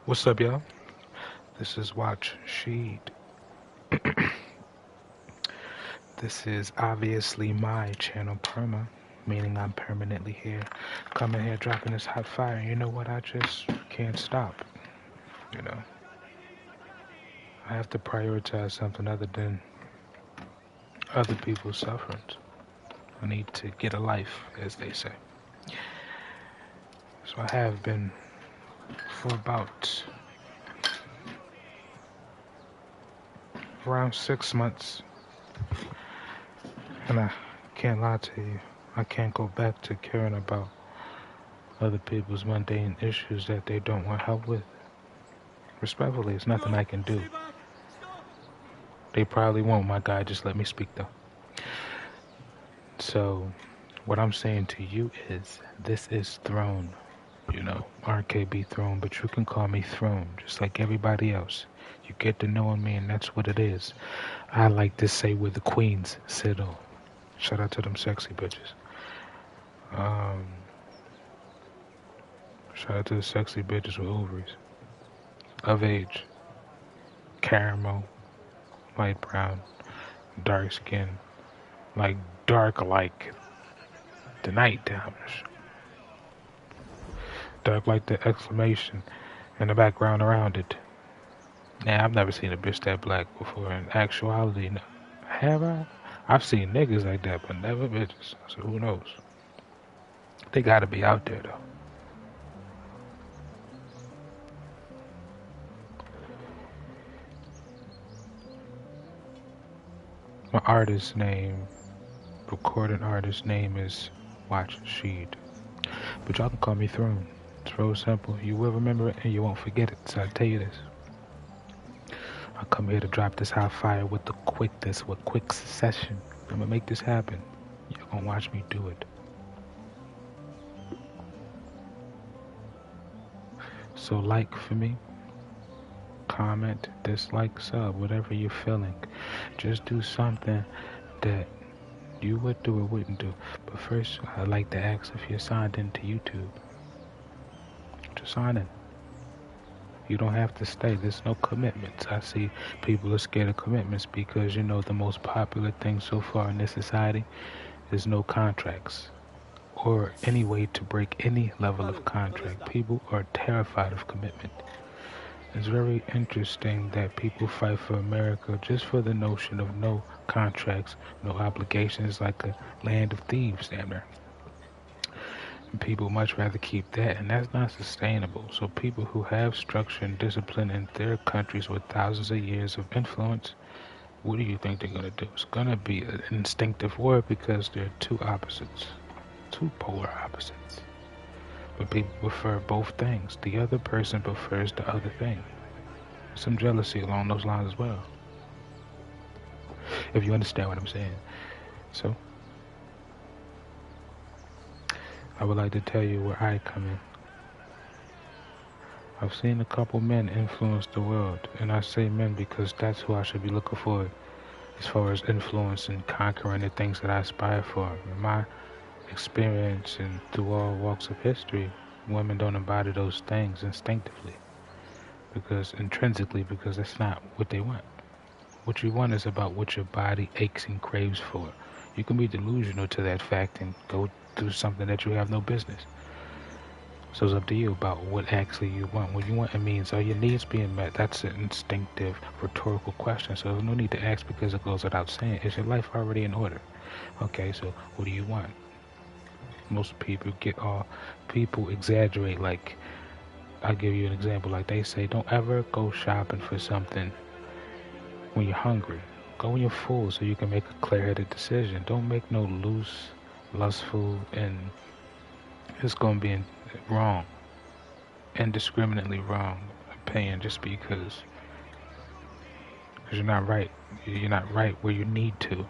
What's up, y'all? This is Watch Sheed. This is obviously my channel Perma, meaning I'm permanently here. Coming here, dropping this hot fire. You know what? I just can't stop. You know, I have to prioritize something other than other people's sufferings. I need to get a life, as they say. So I have been for about around 6 months, and I can't lie to you. I can't go back to caring about other people's mundane issues that they don't want help with. Respectfully, it's nothing I can do. They probably won't, my guy. Just let me speak, though. So, what I'm saying to you is, this is Throne. You know, RKB Throne, but you can call me Throne, just like everybody else. You get to knowing me, and that's what it is. I like to say where the queens sit on. Shout out to them sexy bitches. Um, Shout out to the sexy bitches with ovaries. Of age. Caramel. Light brown. Dark skin. Like dark like the night times. Dark like the exclamation and the background around it. Now, I've never seen a bitch that black before. In actuality, no. Have I? I've seen niggas like that, but never bitches. So who knows? They gotta be out there, though. My artist name, recording artist name is Watch Sheed. But y'all can call me Throne. It's real simple. You will remember it and you won't forget it. So I tell you this. I come here to drop this hot fire with the quickness, with quick succession. I'm gonna make this happen. You're gonna watch me do it. So like for me, comment, dislike, sub, whatever you're feeling. Just do something that you would do or wouldn't do. But first, I'd like to ask if you're signed into YouTube. Just sign in. You don't have to stay. There's no commitments. I see people are scared of commitments because, you know, the most popular thing so far in this society is no contracts or any way to break any level of contract. People are terrified of commitment. It's very interesting that people fight for America just for the notion of no contracts, no obligations, like a land of thieves, damn near. People much rather keep that, and that's not sustainable. So people who have structure and discipline in their countries with thousands of years of influence, what do you think they're going to do? It's going to be an instinctive war because they're two opposites, two polar opposites. But people prefer both things. The other person prefers the other thing. Some jealousy along those lines as well, if you understand what I'm saying. So, I would like to tell you where I come in. I've seen a couple men influence the world, and I say men because that's who I should be looking for as far as influence and conquering the things that I aspire for. In my experience and through all walks of history, women don't embody those things instinctively, because intrinsically, because that's not what they want. What you want is about what your body aches and craves for. You can be delusional to that fact and go through something that you have no business. So it's up to you about what actually you want. What you want, it means, are your needs being met? That's an instinctive, rhetorical question. So there's no need to ask because it goes without saying. Is your life already in order? Okay, so what do you want? Most people exaggerate. Like, I'll give you an example. Like they say, don't ever go shopping for something when you're hungry. Go when you're full so you can make a clear-headed decision. Don't make no loose, lustful, and it's going to be wrong, indiscriminately wrong opinion just because you're not right. You're not right where you need to.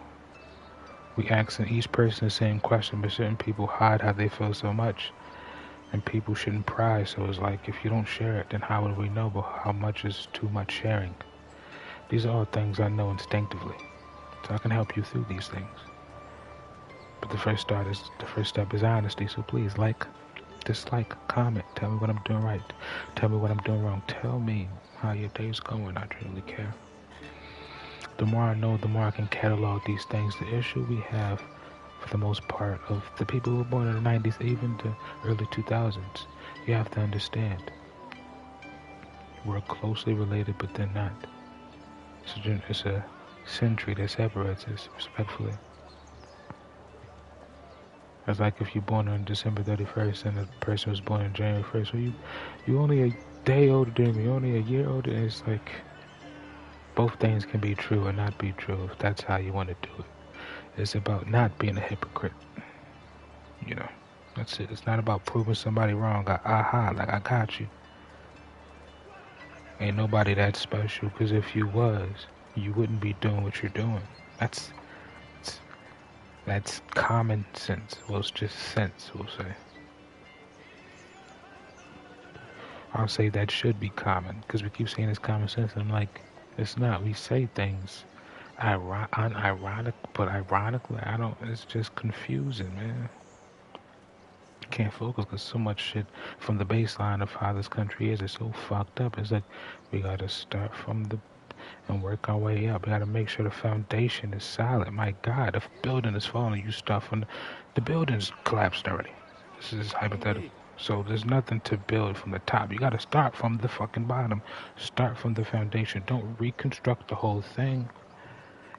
We asking each person the same question, but certain people hide how they feel so much, and people shouldn't pry. So it's like, if you don't share it, then how would we know about how much is too much sharing? These are all things I know instinctively, so I can help you through these things. But the first step is honesty. So please like, dislike, comment, tell me what I'm doing right, tell me what I'm doing wrong, tell me how your day's going. I truly care. The more I know, the more I can catalog these things. The issue we have, for the most part, of the people who were born in the 90s, even the early 2000s, you have to understand. We're closely related, but they're not. It's a century that separates us, respectfully. It's like if you're born on December 31st and the person was born on January 1st, so you only a day older than me, only a year older, and it's like, both things can be true or not be true if that's how you want to do it. It's about not being a hypocrite. You know, that's it. It's not about proving somebody wrong. Like I got you. Ain't nobody that special, because if you was, you wouldn't be doing what you're doing. That's common sense. Well, it's just sense, we'll say. I'll say that should be common, because we keep saying it's common sense, and I'm like, it's not. We say things unironic, but ironically, it's just confusing, man. Can't focus because so much shit from the baseline of how this country is so fucked up. It's like we gotta start from and work our way up. We gotta make sure the foundation is solid. My God, if a building is falling, you start from the building's collapsed already. This is hypothetical. So there's nothing to build from the top. You gotta start from the fucking bottom. Start from the foundation. Don't reconstruct the whole thing.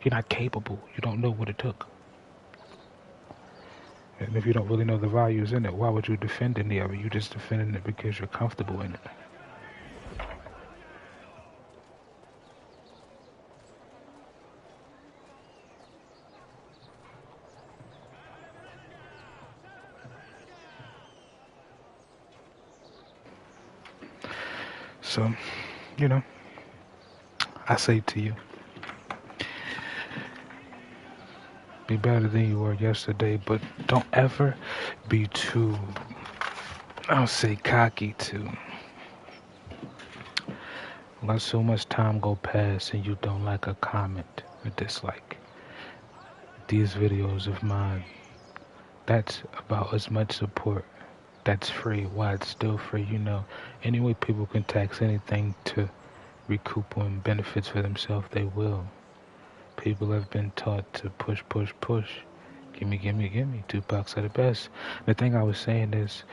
You're not capable. You don't know what it took. And if you don't really know the values in it, why would you defend any of it? You're just defending it because you're comfortable in it. So, you know, I say to you, be better than you were yesterday, but don't ever be too, I'll say, cocky to let so much time go past and you don't like a comment or dislike. These videos of mine, that's about as much support. That's free. Why it's still free, you know. Any way people can tax anything to recoup on benefits for themselves, they will. People have been taught to push. Gimme. Tupac said it best. The thing I was saying is,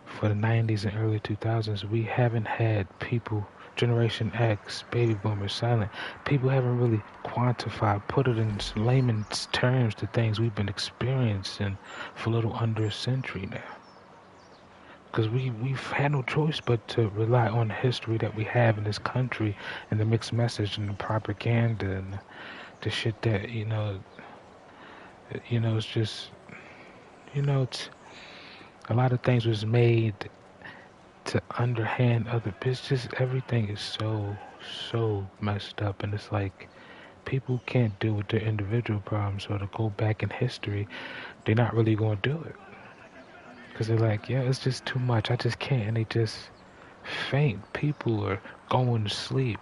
for the 90s and early 2000s, we haven't had people, Generation X, baby boomers, silent. People haven't really quantified, put it in layman's terms, the things we've been experiencing for a little under a century now. Because we've had no choice but to rely on the history that we have in this country and the mixed message and the propaganda and the shit that, it's just, it's a lot of things was made to underhand other business. Everything is so messed up, and it's like people can't deal with their individual problems, so to go back in history, they're not really going to do it. Because they're like, yeah, it's just too much. I just can't. And they just faint. People are going to sleep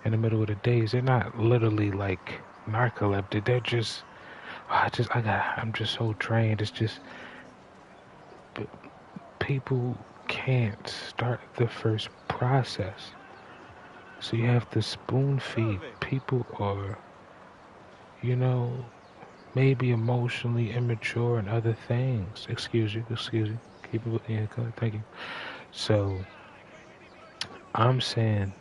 in the middle of the days. They're not literally like narcoleptic. They're just, I'm just so drained. It's just, people can't start the first process. So you have to spoon feed people, or, maybe emotionally immature and other things. Excuse you. Keep it, yeah, thank you. So, I'm saying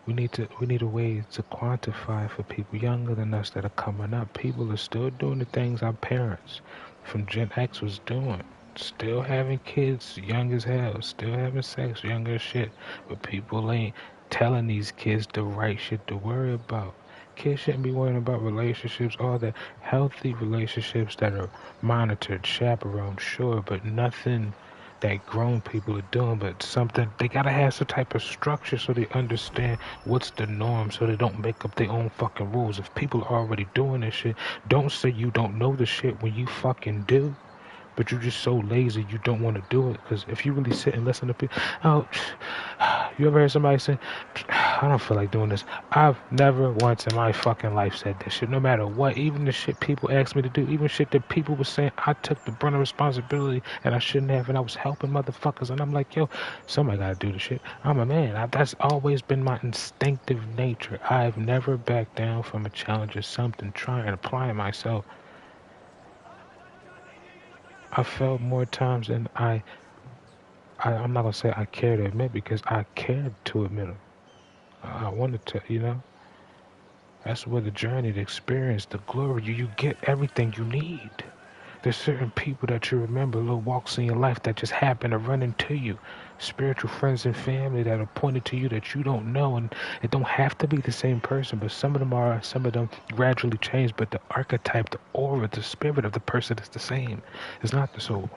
we need a way to quantify for people younger than us that are coming up. People are still doing the things our parents from Gen X was doing. Still having kids young as hell. Still having sex young as shit. But people ain't telling these kids the right shit to worry about. Kids shouldn't be worrying about relationships, all that. Healthy relationships that are monitored, chaperoned, sure, but nothing that grown people are doing, but something, they gotta have some type of structure so they understand what's the norm, so they don't make up their own fucking rules. If people are already doing this shit, don't say you don't know the shit when you fucking do. but you're just so lazy you don't want to do it. Because if you really sit and listen to people, oh, you ever heard somebody say, I don't feel like doing this? I've never once in my fucking life said that shit, no matter what. Even the shit people asked me to do, even shit that people were saying I took the brunt of responsibility and I shouldn't have, and I was helping motherfuckers, and I'm like, yo, somebody gotta do the shit. I'm a man. That's always been my instinctive nature. I've never backed down from a challenge or something, trying to apply myself. I felt more times than I'm not gonna say I care to admit, because I cared to admit them. I wanted to, That's where the journey, the experience, the glory, you get everything you need. There's certain people that you remember, little walks in your life that just happen to run into you. Spiritual friends and family that are pointed to you that you don't know, and it don't have to be the same person, but some of them gradually change, but the archetype, the aura, the spirit of the person is the same. It's not the soul.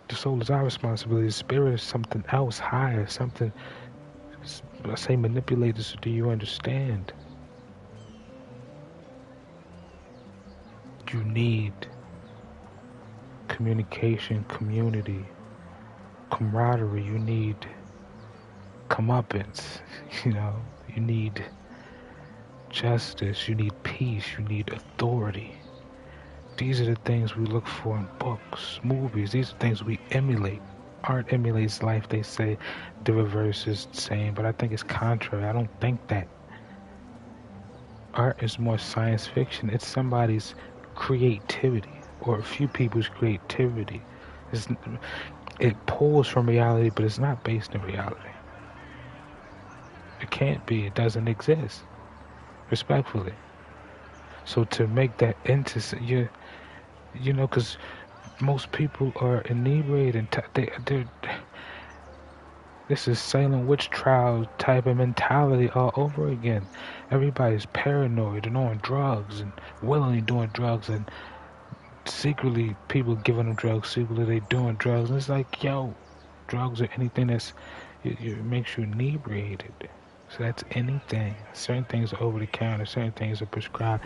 The soul is our responsibility. The spirit is something else higher, something, I say manipulated, so do you understand? You need communication, community, camaraderie. You need comeuppance, you need justice, you need peace, you need authority. These are the things we look for in books, movies. These are things we emulate. Art emulates life, they say. The reverse is the same, but I think it's contrary. I don't think that. Art is more science fiction. It's somebody's creativity, or a few people's creativity. It pulls from reality, but it's not based in reality. It can't be. It doesn't exist. Respectfully. So to make that into, because most people are inebriated. This is Salem witch trial type of mentality all over again. Everybody's paranoid and on drugs and willingly doing drugs, and secretly people giving them drugs, secretly they doing drugs. And it's like, yo, drugs or anything that's it makes you inebriated. So that's anything. Certain things are over the counter, certain things are prescribed.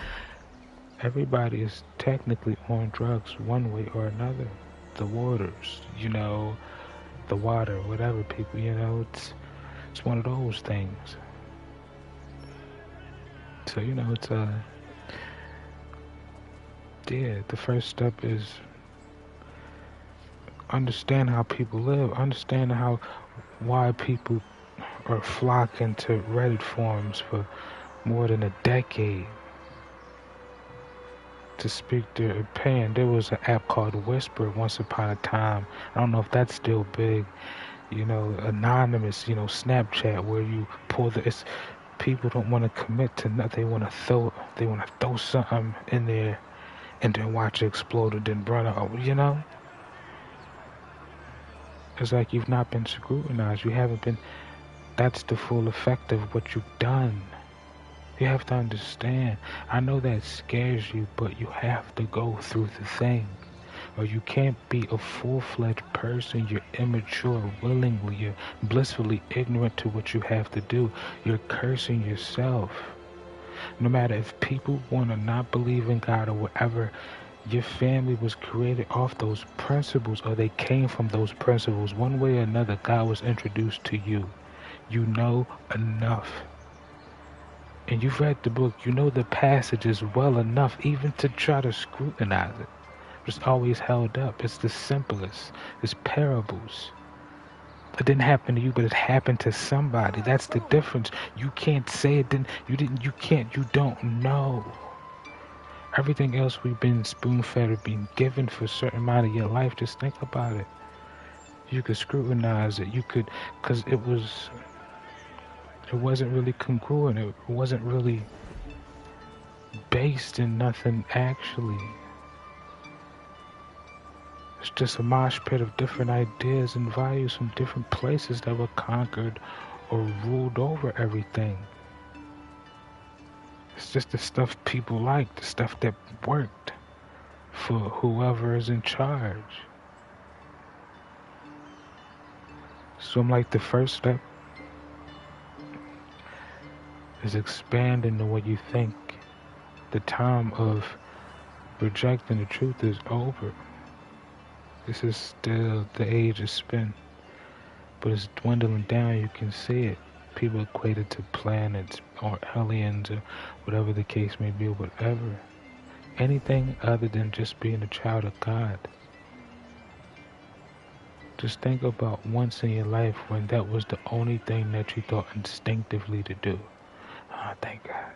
Everybody is technically on drugs one way or another. The waters, the water, whatever people, it's one of those things. So, the first step is understand how people live, understand why people are flocking to Reddit forums for more than a decade to speak their opinion. There was an app called Whisper once upon a time. I don't know if that's still big. Anonymous, Snapchat, where you pull people don't want to commit to nothing. They want to throw something in there and then watch it explode and then burn out. It's like you've not been scrutinized. You haven't been. That's the full effect of what you've done. You have to understand. I know that scares you, but you have to go through the thing. Or you can't be a full-fledged person. You're immature, willingly. You're blissfully ignorant to what you have to do. You're cursing yourself. No matter if people want to not believe in God or whatever, your family was created off those principles, or they came from those principles. One way or another, God was introduced to you. You know enough. And you've read the book, you know the passages well enough even to try to scrutinize it. It's always held up. It's the simplest. It's parables. It didn't happen to you, but it happened to somebody. That's the difference. You can't say it didn't, you don't know. Everything else we've been spoon-fed or been given for a certain amount of your life, just think about it. You could scrutinize it. You could, because it wasn't really congruent. It wasn't really based in nothing actually. It's just a mosh pit of different ideas and values from different places that were conquered or ruled over everything. It's just the stuff people like, the stuff that worked for whoever is in charge. So I'm like, the first step is expanding the way you think. The time of rejecting the truth is over. This is still the age of spin, but it's dwindling down. You can see it. People equate it to planets or aliens or whatever the case may be, whatever. Anything other than just being a child of God. Just think about once in your life when that was the only thing that you thought instinctively to do. Oh, thank God.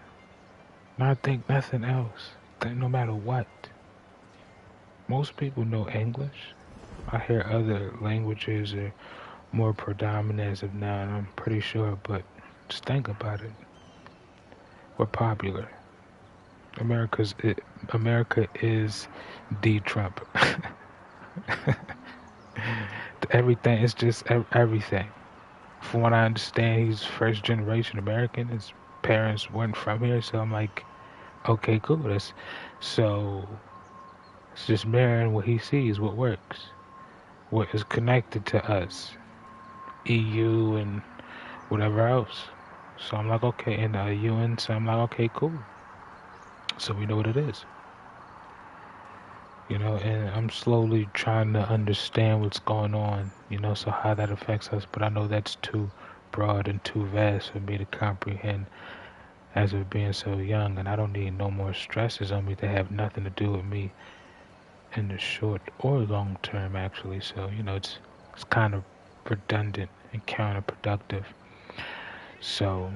Not think nothing else. Think no matter what. Most people know English. I hear other languages are more predominant as of now, and I'm pretty sure, but just think about it. We're popular. America is the Trump. Everything is just everything. From what I understand, he's first generation American. His parents weren't from here, so I'm like, okay, cool. So it's just mirroring what he sees, what works, what is connected to us, EU and whatever else. So I'm like, okay, and the UN. So I'm like, okay, cool. So we know what it is. And I'm slowly trying to understand what's going on, so how that affects us, but I know that's too broad and too vast for me to comprehend as of being so young, and I don't need no more stresses on me that have nothing to do with me in the short or long term, actually. So, it's kind of redundant and counterproductive. So,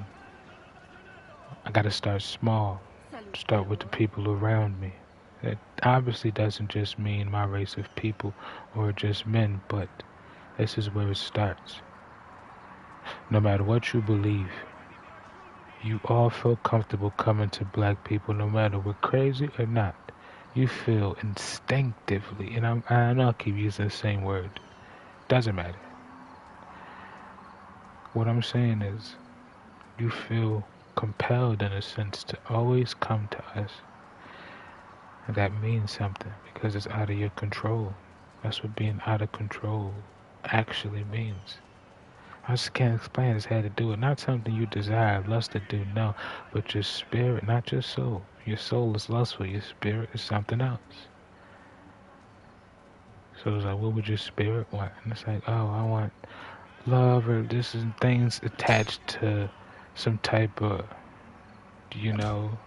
I gotta start small, start with the people around me. It obviously doesn't just mean my race of people or just men, but this is where it starts. No matter what you believe, you all feel comfortable coming to black people no matter we're crazy or not. You feel instinctively, and I know I keep using the same word. Doesn't matter. What I'm saying is, you feel compelled in a sense to always come to us. And that means something because it's out of your control. That's what being out of control actually means. I just can't explain. I just had to do it. Not something you desire, lust to do, no, but your spirit, not your soul. Your soul is lustful. Your spirit is something else. So it's like, what would your spirit want? And it's like, oh, I want love, or this is things attached to some type of, you know,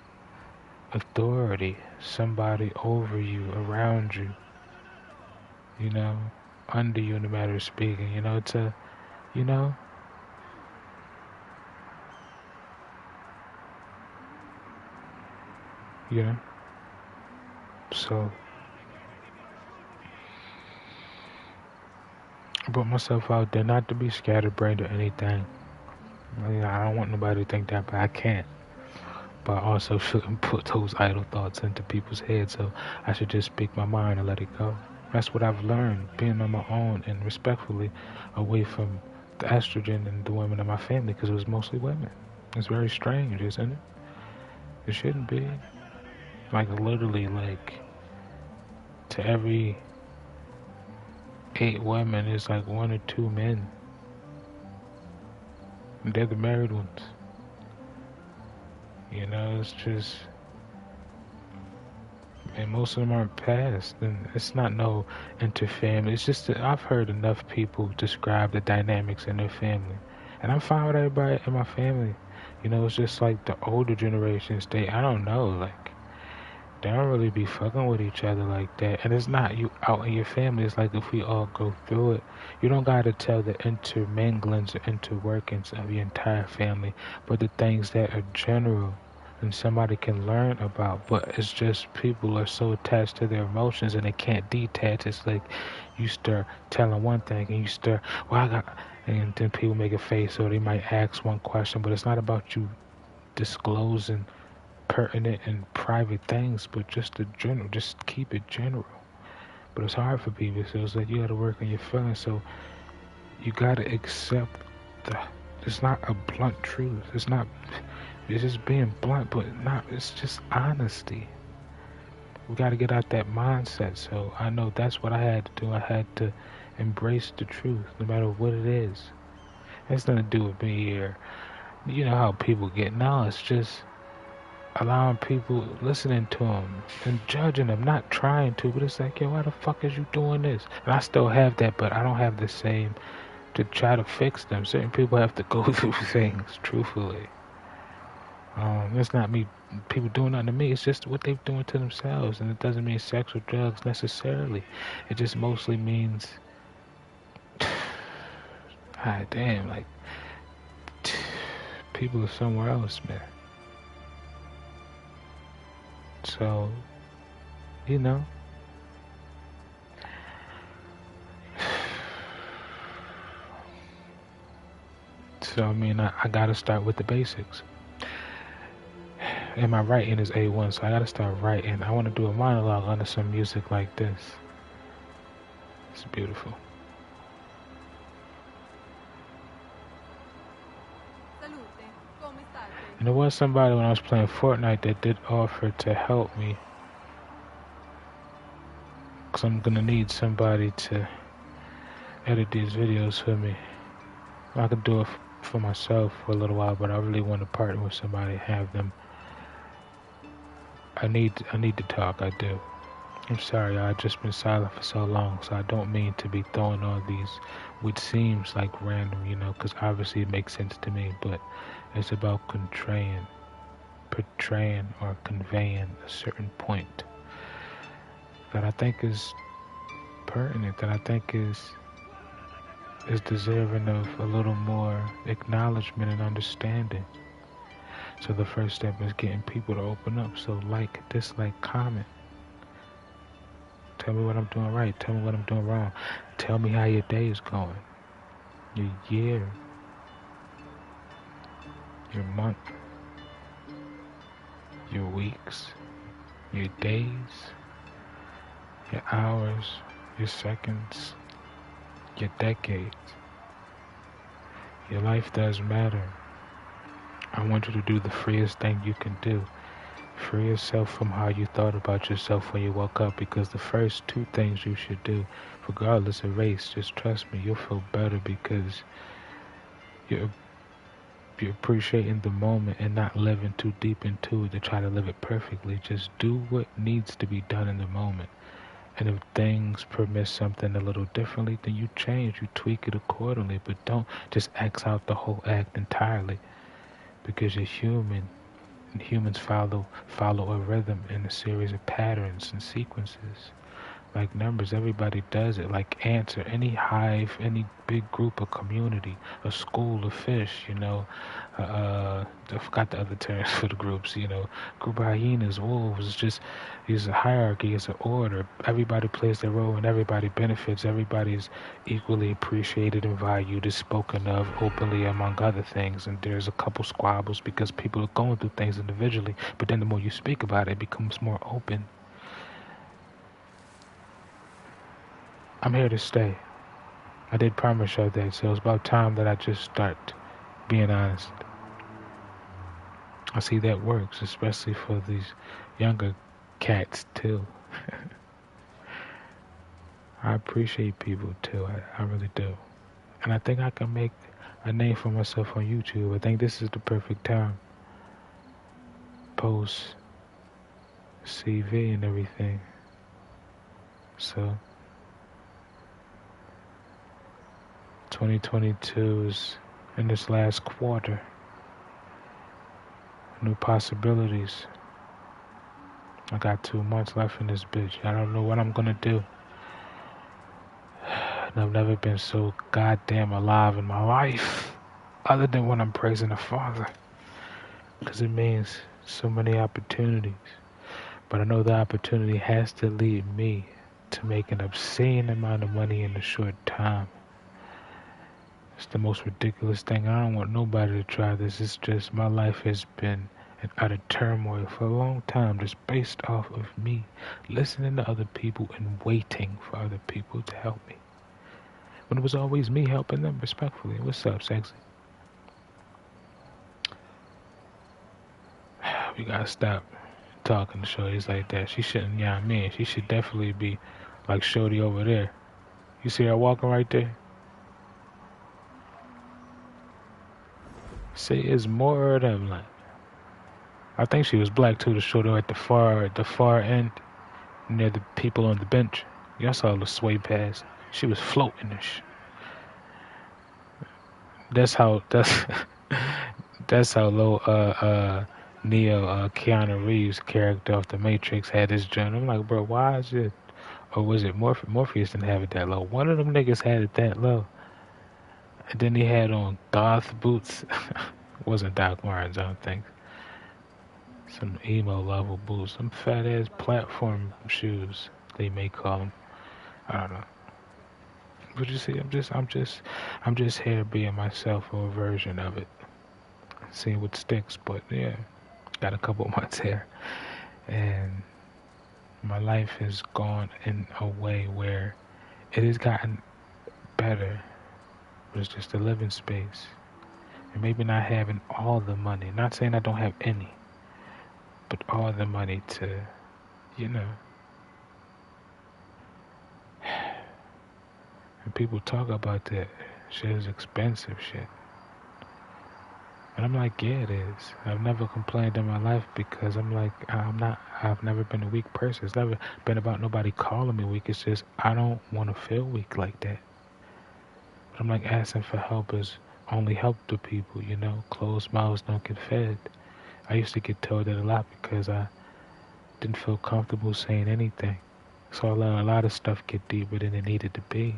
authority, somebody over you, around you, you know, under you in the matter of speaking. It's a, you know, you know. So I put myself out there not to be scatterbrained or anything. I don't want nobody to think that, but I can't. But I also shouldn't put those idle thoughts into people's heads, so I should just speak my mind and let it go. That's what I've learned, being on my own and respectfully away from the estrogen and the women in my family, because it was mostly women. It's very strange, isn't it? It shouldn't be. Like, literally, like, to every 8 women, it's like 1 or 2 men. And they're the married ones. It's just, and most of them aren't passed, and it's not no interfamily. It's just that I've heard enough people describe the dynamics in their family, and I'm fine with everybody in my family. It's just like the older generations, I don't know, like, they don't really be fucking with each other like that. And it's not you out in your family. It's like if we all go through it, you don't gotta tell the interminglings or interworkings of your entire family, but the things that are general and somebody can learn about. But it's just people are so attached to their emotions and they can't detach. It's like you start telling one thing and you start, and then people make a face or they might ask one question, but it's not about you disclosing pertinent and private things, but just the general, just keep it general. But it's hard for people, so it's like you gotta work on your feelings, so you gotta accept it's not a blunt truth. It's just being blunt, but it's just honesty. We gotta get out that mindset, so I know that's what I had to do. I had to embrace the truth, no matter what it is. It has nothing to do with me or, you know how people get, no, it's just, allowing people listening to them and judging them, not trying to, but it's like, yo, why the fuck is you doing this? And I still have that, but I don't have the same to try to fix them. Certain people have to go through things, truthfully. It's not me, people doing nothing to me. It's just what they're doing to themselves, and it doesn't mean sex or drugs necessarily. It just mostly means, god damn, like people are somewhere else, man. So, you know. So I mean, I gotta start with the basics. And my writing is A1, so I gotta start writing. I want to do a monologue under some music like this. It's beautiful. And there was somebody when I was playing Fortnite that did offer to help me. Because I'm gonna need somebody to edit these videos for me. I could do it for myself for a little while, but I really want to partner with somebody, have them. I need to talk, I do. I'm sorry, I've just been silent for so long, so I don't mean to be throwing all these, which seems like random, you know, because obviously it makes sense to me, but it's about portraying or conveying a certain point that I think is pertinent, that I think is deserving of a little more acknowledgement and understanding. So the first step is getting people to open up. So like, dislike, comment. Tell me what I'm doing right. Tell me what I'm doing wrong. Tell me how your day is going. Your year. Your month. Your weeks. Your days. Your hours. Your seconds. Your decades. Your life does matter. I want you to do the freest thing you can do. Free yourself from how you thought about yourself when you woke up, because the first two things you should do, regardless of race, just trust me, you'll feel better because you're appreciating the moment and not living too deep into it to try to live it perfectly. Just do what needs to be done in the moment. And if things permit something a little differently, then you change, you tweak it accordingly, but don't just X out the whole act entirely, because you're human. And humans follow a rhythm in a series of patterns and sequences. Like numbers, everybody does it. Like ants or any hive, any big group or community, a school of fish, you know. I forgot the other terms for the groups, you know. Group of hyenas, wolves, it's just, it's a hierarchy, it's an order. Everybody plays their role and everybody benefits. Everybody's equally appreciated and valued, is spoken of openly, among other things. And there's a couple squabbles because people are going through things individually. But then the more you speak about it, it becomes more open. I'm here to stay. I did promise y'all that, so it's about time that I just start being honest. I see that works, especially for these younger cats too. I appreciate people too, I really do. And I think I can make a name for myself on YouTube. I think this is the perfect time. Post CV and everything. So 2022 is in this last quarter. New possibilities. I got 2 months left in this bitch. I don't know what I'm gonna do. And I've never been so goddamn alive in my life, other than when I'm praising the Father, because it means so many opportunities. But I know the opportunity has to lead me to make an obscene amount of money in a short time. It's the most ridiculous thing. I don't want nobody to try this. It's just my life has been in utter turmoil for a long time, just based off of me listening to other people and waiting for other people to help me, when it was always me helping them, respectfully. What's up, sexy? We gotta stop talking to shorties like that. She shouldn't, yeah, I mean, she should definitely be like shorty over there. You see her walking right there? See, it's more of them, like, I think she was black too. The shorter at the far end, near the people on the bench. Y'all saw the sway pass. She was floating and That's how that's that's how low Neo Keanu Reeves character of the Matrix had his joint. I'm like, bro, why is it? Or was it Morpheus didn't have it that low? One of them niggas had it that low. And then he had on goth boots. Wasn't Doc Martens, I don't think. Some emo level boots. Some fat ass platform shoes they may call them. I don't know. But you see, I'm just here being myself or a version of it. See what sticks. But yeah, got a couple months here, and my life has gone in a way where it has gotten better. But it's just a living space, and maybe not having all the money. Not saying I don't have any, but all the money to, you know. And people talk about that shit is expensive shit. And I'm like, yeah, it is. I've never complained in my life because I'm like, I've never been a weak person. It's never been about nobody calling me weak. It's just, I don't want to feel weak like that. But I'm like, asking for help is only help to people, you know? Closed mouths don't get fed. I used to get told that a lot because I didn't feel comfortable saying anything. So I let a lot of stuff get deeper than it needed to be.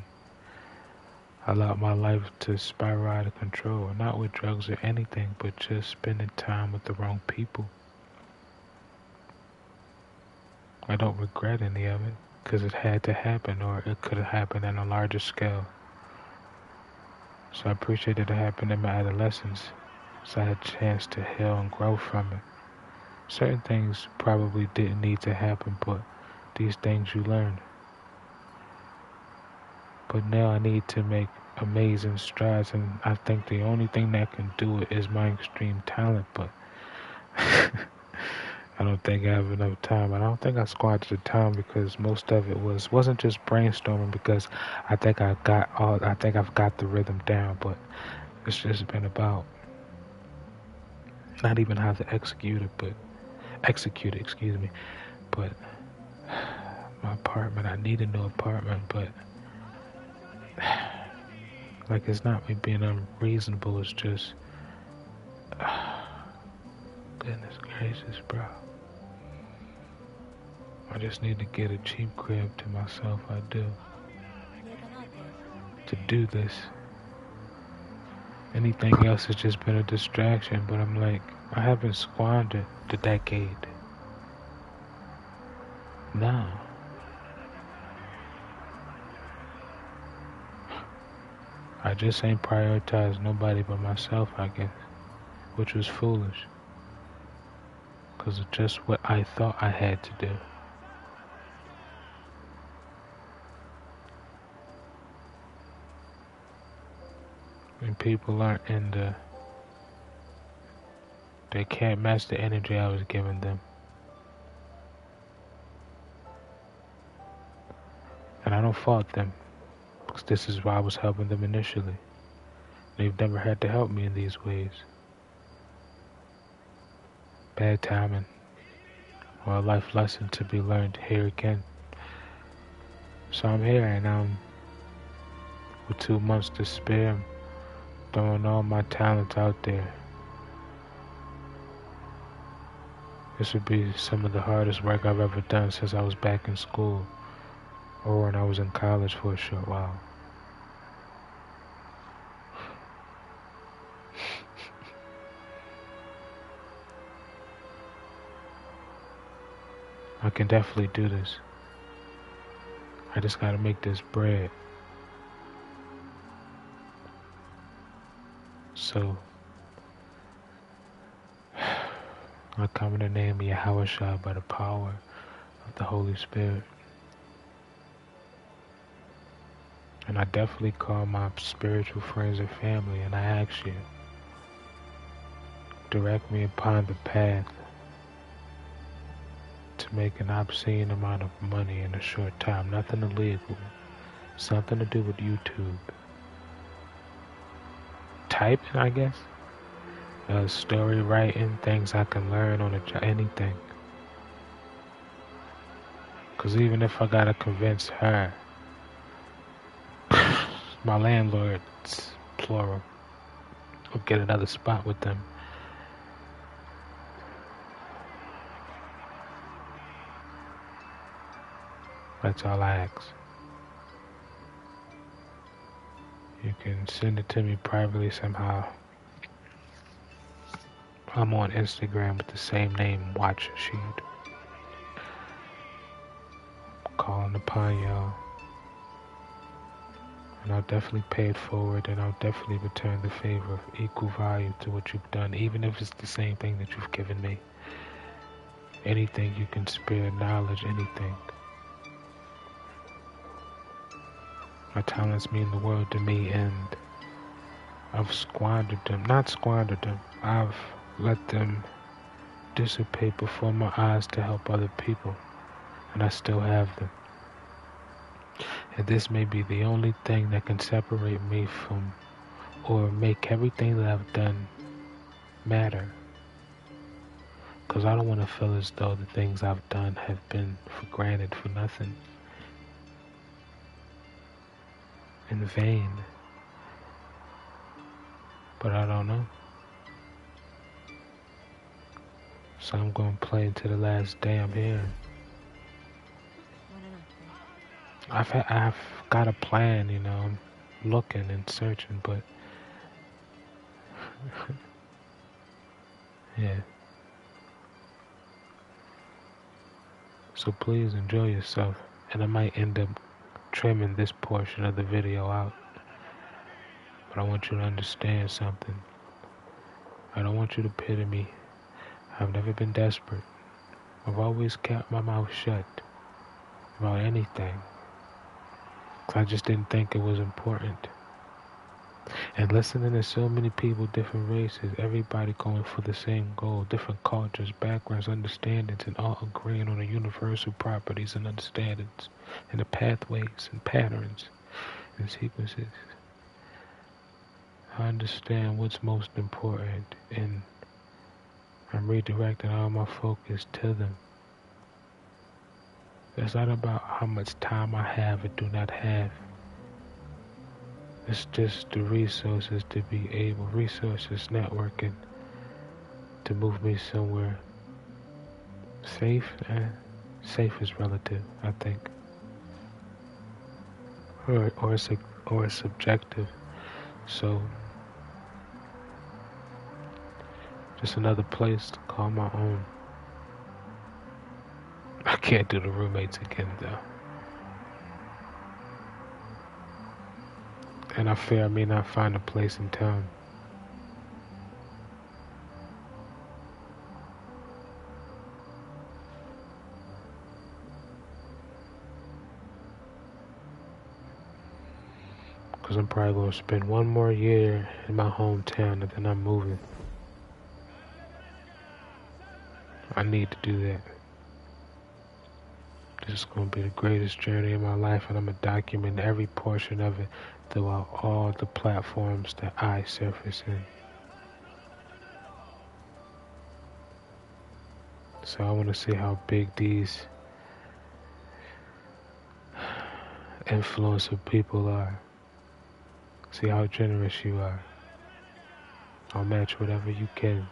I allowed my life to spiral out of control, not with drugs or anything, but just spending time with the wrong people. I don't regret any of it, because it had to happen, or it could have happened on a larger scale. So I appreciate that it happened in my adolescence, so I had a chance to heal and grow from it. Certain things probably didn't need to happen, but these things you learn. But now I need to make amazing strides, and I think the only thing that can do it is my extreme talent, but I don't think I have enough time. I don't think I squandered the time because most of it wasn't just brainstorming, because I think I've got the rhythm down, but it's just been about not even how to execute it, excuse me. But my apartment, I need a new apartment, but like, it's not me being unreasonable, it's just goodness gracious, bro. I just need to get a cheap crib to myself. I do. To do this. Anything else has just been a distraction, but I'm like, I haven't squandered the decade. No. I just ain't prioritized nobody but myself, I guess. Which was foolish. Because of just what I thought I had to do. And people aren't they can't match the energy I was giving them. And I don't fault them, because this is why I was helping them initially. They've never had to help me in these ways. Bad timing, or a life lesson to be learned here again. So I'm here, and I'm with 2 months to spare, throwing all my talents out there. This would be some of the hardest work I've ever done since I was back in school, or when I was in college for a short while. I can definitely do this. I just gotta make this bread. So, I come in the name of Yahushua by the power of the Holy Spirit. And I definitely call my spiritual friends and family, and I ask you, direct me upon the path to make an obscene amount of money in a short time. Nothing illegal. Something to do with YouTube. Typing, I guess. story writing, things I can learn on anything. Because even if I gotta convince her, my landlord, it's plural, or get another spot with them. That's all I ask. You can send it to me privately somehow. I'm on Instagram with the same name, Watch Sheed. Calling upon y'all. And I'll definitely pay it forward, and I'll definitely return the favor of equal value to what you've done, even if it's the same thing that you've given me. Anything you can spare, knowledge, anything. My talents mean the world to me, and I've squandered them. Not squandered them. I've let them dissipate before my eyes to help other people, and I still have them. And this may be the only thing that can separate me from, or make everything that I've done matter. Because I don't want to feel as though the things I've done have been for granted, for nothing, in vain. But I don't know. So I'm going to play until the last day I'm here. I've got a plan, you know. I'm looking and searching, but yeah. So please enjoy yourself, and I might end up trimming this portion of the video out. But I want you to understand something. I don't want you to pity me. I've never been desperate. I've always kept my mouth shut about anything. I just didn't think it was important. And listening to so many people, different races, everybody going for the same goal, different cultures, backgrounds, understandings, and all agreeing on the universal properties and understandings, and the pathways and patterns and sequences. I understand what's most important, and I'm redirecting all my focus to them. It's not about how much time I have or do not have. It's just the resources to be able, resources networking to move me somewhere safe. Safe is relative, I think, or subjective. So just another place to call my own. I can't do the roommates again though. And I fear I may not find a place in town. Because I'm probably going to spend one more year in my hometown and then I'm moving. I need to do that. This is going to be the greatest journey of my life, and I'm going to document every portion of it throughout all the platforms that I surface in. So I want to see how big these influential people are. See how generous you are. I'll match whatever you can,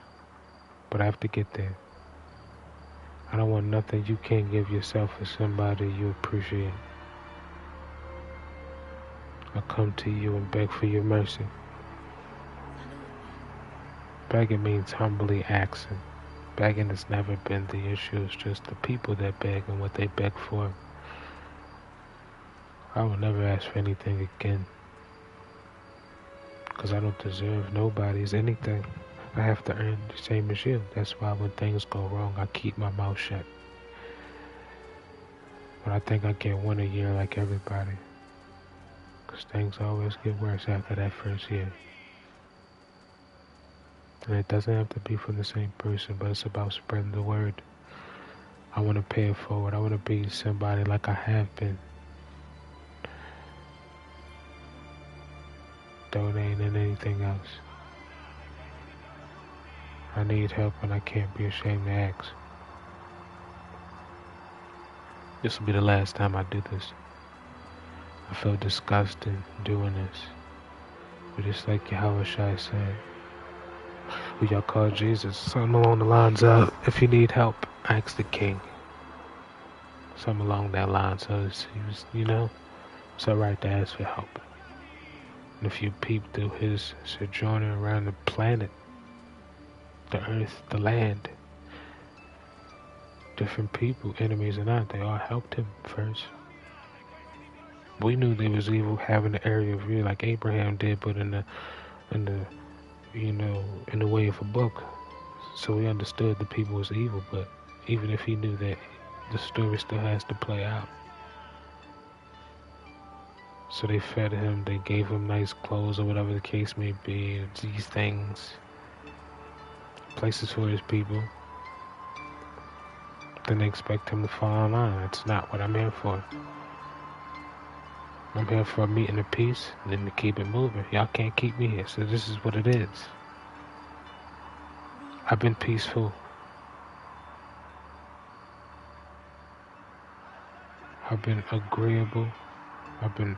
but I have to get there. I don't want nothing you can't give yourself for somebody you appreciate. I come to you and beg for your mercy. Begging means humbly asking. Begging has never been the issue, it's just the people that beg and what they beg for. I will never ask for anything again, because I don't deserve nobody's anything. I have to earn the same as you. That's why when things go wrong, I keep my mouth shut. But I think I get one a year like everybody, because things always get worse after that first year. And it doesn't have to be from the same person, but it's about spreading the word. I want to pay it forward. I want to be somebody like I have been. Donating and anything else. I need help and I can't be ashamed to ask. This will be the last time I do this. I feel disgusted doing this. But it's like Yahweh Shai said, who y'all call Jesus, something along the lines of, if you need help, ask the king. Something along that line. So he was, it's alright to ask for help. And if you peep through his sojourner around the planet, the earth, the land, different people, enemies or not, they all helped him first. We knew there was evil having the area of view like Abraham did, but in the in the way of a book. So we understood the people was evil, but even if he knew that, the story still has to play out. So they fed him, they gave him nice clothes or whatever the case may be, these things, places for his people. Then they expect him to fall in line. That's not what I'm here for. I'm here for a meeting of peace and then to keep it moving. Y'all can't keep me here, so this is what it is. I've been peaceful. I've been agreeable. I've been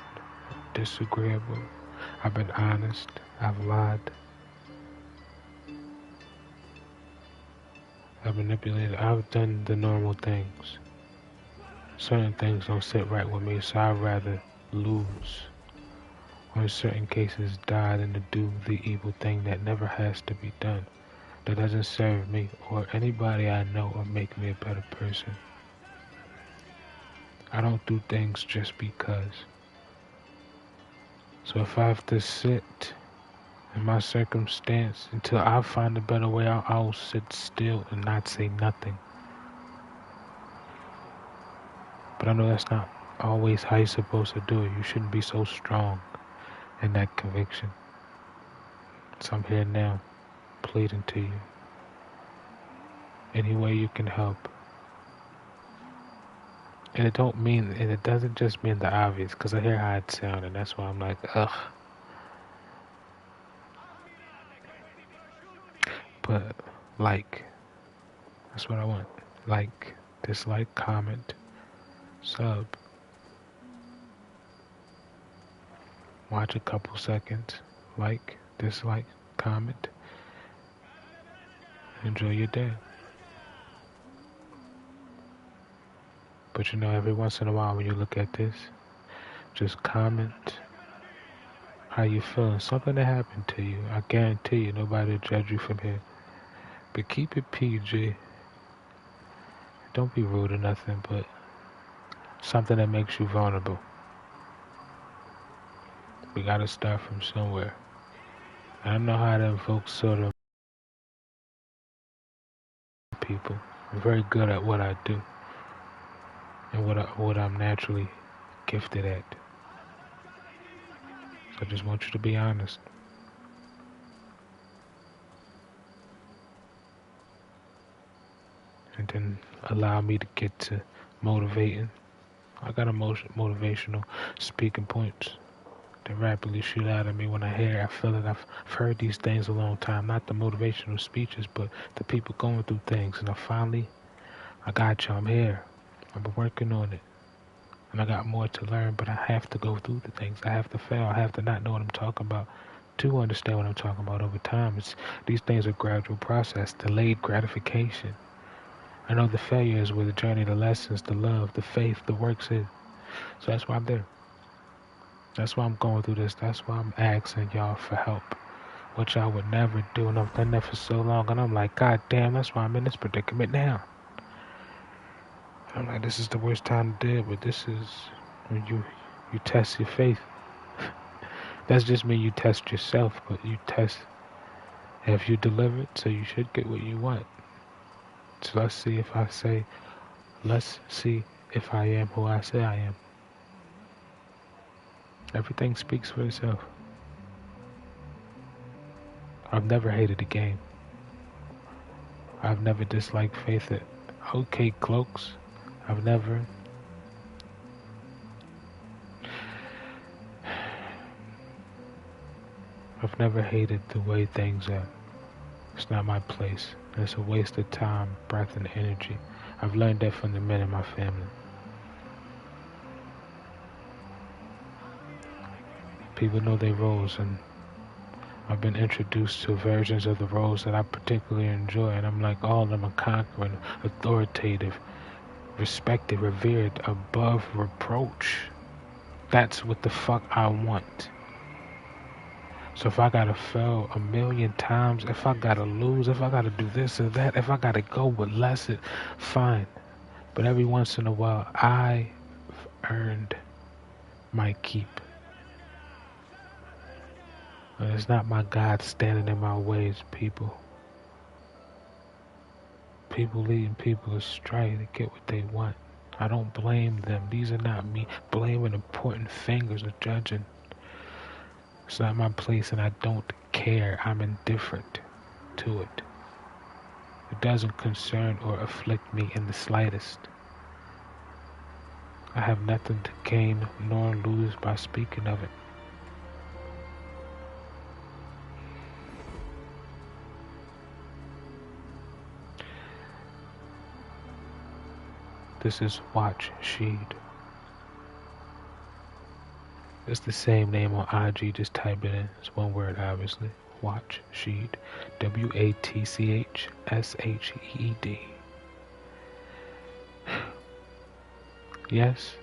disagreeable. I've been honest. I've lied. I've manipulated. I've done the normal things. Certain things don't sit right with me, so I'd rather lose, or in certain cases die, than to do the evil thing that never has to be done, that doesn't serve me or anybody I know or make me a better person. I don't do things just because. So if I have to sit in my circumstance until I find a better way, I'll sit still and not say nothing. But I know that's not always how you're supposed to do it. You shouldn't be so strong in that conviction. So I'm here now, pleading to you. Any way you can help. And it doesn't just mean the obvious, because I hear how it sounds, and that's why I'm like, ugh. But that's what I want. Like, dislike, comment, sub. Watch a couple seconds. Like, dislike, comment. Enjoy your day. But every once in a while when you look at this, just comment how you feeling. Something that happened to you. I guarantee you nobody will judge you from here. But keep it PG. Don't be rude or nothing, but something that makes you vulnerable. We gotta start from somewhere. I know how to evoke sort of people. I'm very good at what I do and what I'm naturally gifted at. So I just want you to be honest. And then allow me to get to motivating. I got motivational speaking points that rapidly shoot out at me when I hear it. I feel it. I've heard these things a long time. Not the motivational speeches, but the people going through things. And I got you. I'm here. I've been working on it. And I got more to learn, but I have to go through the things. I have to fail. I have to not know what I'm talking about to understand what I'm talking about over time. These things are gradual process, delayed gratification. I know the failure is where the journey, the lessons, the love, the faith, the works is. So that's why I'm there. That's why I'm going through this. That's why I'm asking y'all for help, which I would never do. And I've done that for so long. And I'm like, God damn, that's why I'm in this predicament now. I'm like, this is the worst time to do it, but this is when you test your faith. That's just mean you test yourself, but you test if you delivered, so you should get what you want. So let's see if I am who I say I am. Everything speaks for itself. I've never hated a game. I've never disliked faith at okay cloaks. I've never hated the way things are. It's not my place. It's a waste of time, breath, and energy. I've learned that from the men in my family. People know their roles, and I've been introduced to versions of the roles that I particularly enjoy, and I'm like, all of them are conquering, authoritative, respected, revered, above reproach. That's what the fuck I want. So if I gotta fail a million times, if I gotta lose, if I gotta do this or that, if I gotta go with less, fine. But every once in a while, I've earned my keep. And it's not my God standing in my ways, people. People leading people astray to get what they want. I don't blame them. These are not me blaming and pointing fingers or judging. It's not my place and I don't care. I'm indifferent to it. It doesn't concern or afflict me in the slightest. I have nothing to gain nor lose by speaking of it. This is Watch Sheed. It's the same name on IG, just type it in. It's one word, obviously. Watch Sheed. WATCHSHEED. Yes,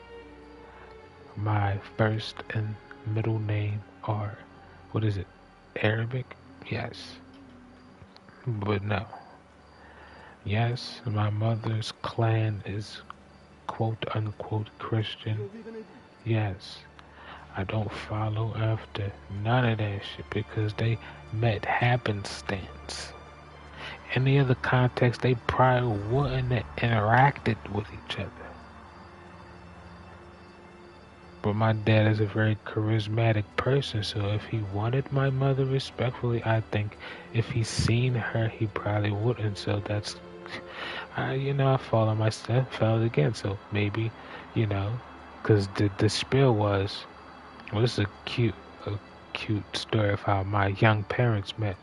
my first and middle name are, what is it, Arabic? Yes. But no. Yes, my mother's clan is quote unquote Christian. Yes. I don't follow after none of that shit because they met happenstance. Any other context, they probably wouldn't have interacted with each other. But my dad is a very charismatic person, so if he wanted my mother respectfully, I think if he seen her, he probably wouldn't. So that's, I fall on my step, fell again. So maybe, because the spiel was, well, this is a cute story of how my young parents met.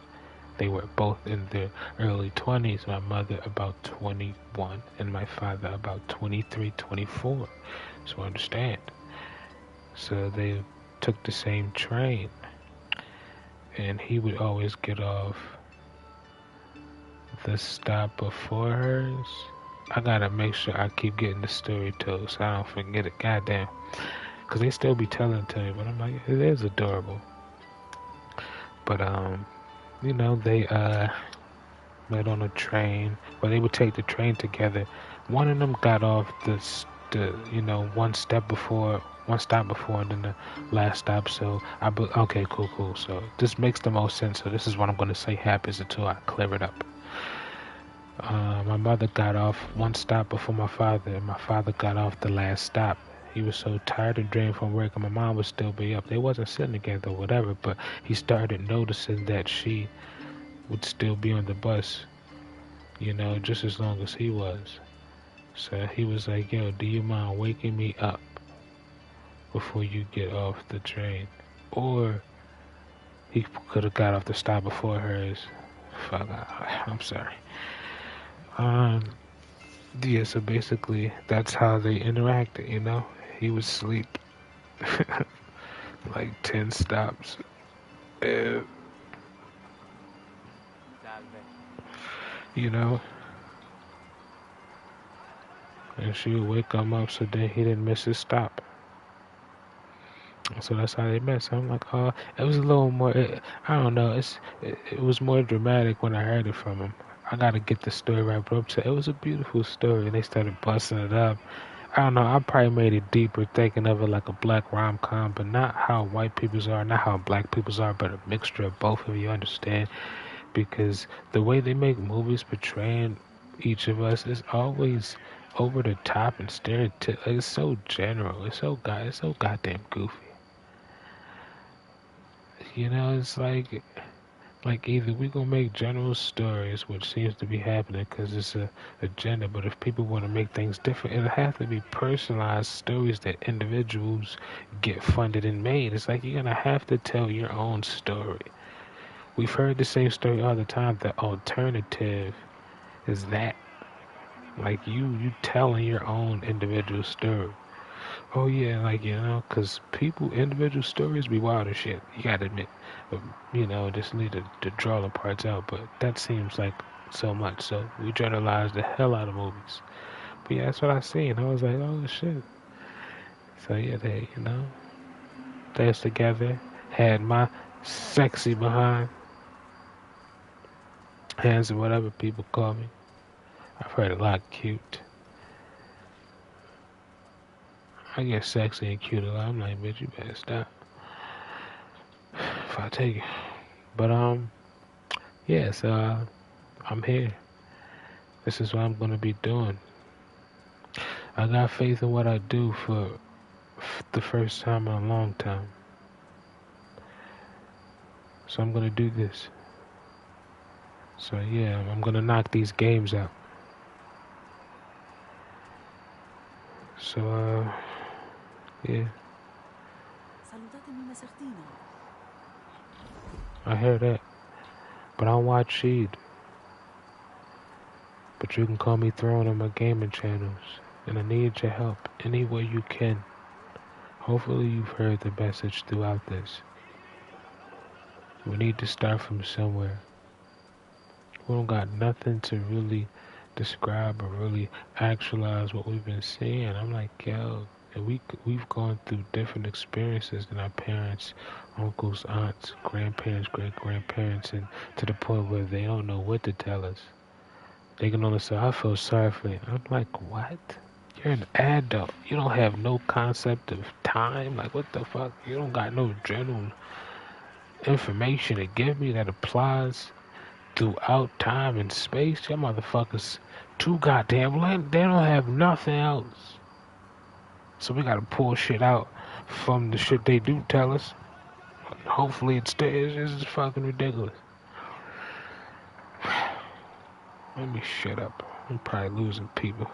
They were both in their early 20s. My mother about 21 and my father about 23, 24. So understand. So they took the same train. And he would always get off the stop before hers. I gotta make sure I keep getting the story told so I don't forget it. Goddamn. Because they still be telling it to me, but I'm like, it is adorable. But, they met on a train, but they would take the train together. One of them got off one stop before, and then the last stop. So, okay, cool. So, this makes the most sense. So, this is what I'm going to say happens until I clear it up. My mother got off one stop before my father, and my father got off the last stop. He was so tired and drained from work, and my mom would still be up. They wasn't sitting together or whatever, but he started noticing that she would still be on the bus, just as long as he was. So he was like, yo, do you mind waking me up before you get off the train? Or he could have got off the stop before hers. Fuck, I'm sorry. Yeah, so basically, that's how they interacted, He would sleep like 10 stops. And, and she would wake him up so then he didn't miss his stop. So that's how they met. So I'm like, oh, it was a little more, I don't know, it was more dramatic when I heard it from him. I gotta get the story right, but it was a beautiful story, and they started busting it up. I don't know, I probably made it deeper, thinking of it like a black rom-com, but not how white people's are, not how black people's are, but a mixture of both of you, understand? Because the way they make movies portraying each of us is always over the top and stereotypical. It's so general. It's so goddamn goofy. It's like either we gonna make general stories, which seems to be happening because it's a agenda, but if people want to make things different, it'll have to be personalized stories that individuals get funded and made. It's like you're gonna have to tell your own story, We've heard the same story all the time. The alternative is that, like you telling your own individual story. Oh yeah, like cause people individual stories be wild as shit. You gotta admit, but, just need to draw the parts out. But that seems like so much. So we journalize the hell out of movies. But yeah, that's what I see, and I was like, oh shit. So yeah, they was together, had my sexy behind, hands and whatever people call me. I've heard a lot cute. I get sexy and cute a lot. I'm like, bitch, you better stop. If I take it. But yeah, so I'm here. This is what I'm gonna be doing. I got faith in what I do for the first time in a long time. So I'm gonna do this. So yeah, I'm gonna knock these games out. So yeah. I hear that. But I don't watch Sheed. But you can call me throwing on my gaming channels. And I need your help any way you can. Hopefully you've heard the message throughout this. We need to start from somewhere. We don't got nothing to really describe or really actualize what we've been seeing. I'm like, yo, and we've gone through different experiences than our parents, uncles, aunts, grandparents, great-grandparents, and to the point where they don't know what to tell us. They can only say, I feel sorry for you. I'm like, what? You're an adult. You don't have no concept of time. Like, what the fuck? You don't got no general information to give me that applies throughout time and space. Y'all motherfuckers too goddamn lame. They don't have nothing else. So we gotta pull shit out from the shit they do tell us. Hopefully it stays. This is fucking ridiculous. Let me shut up. I'm probably losing people.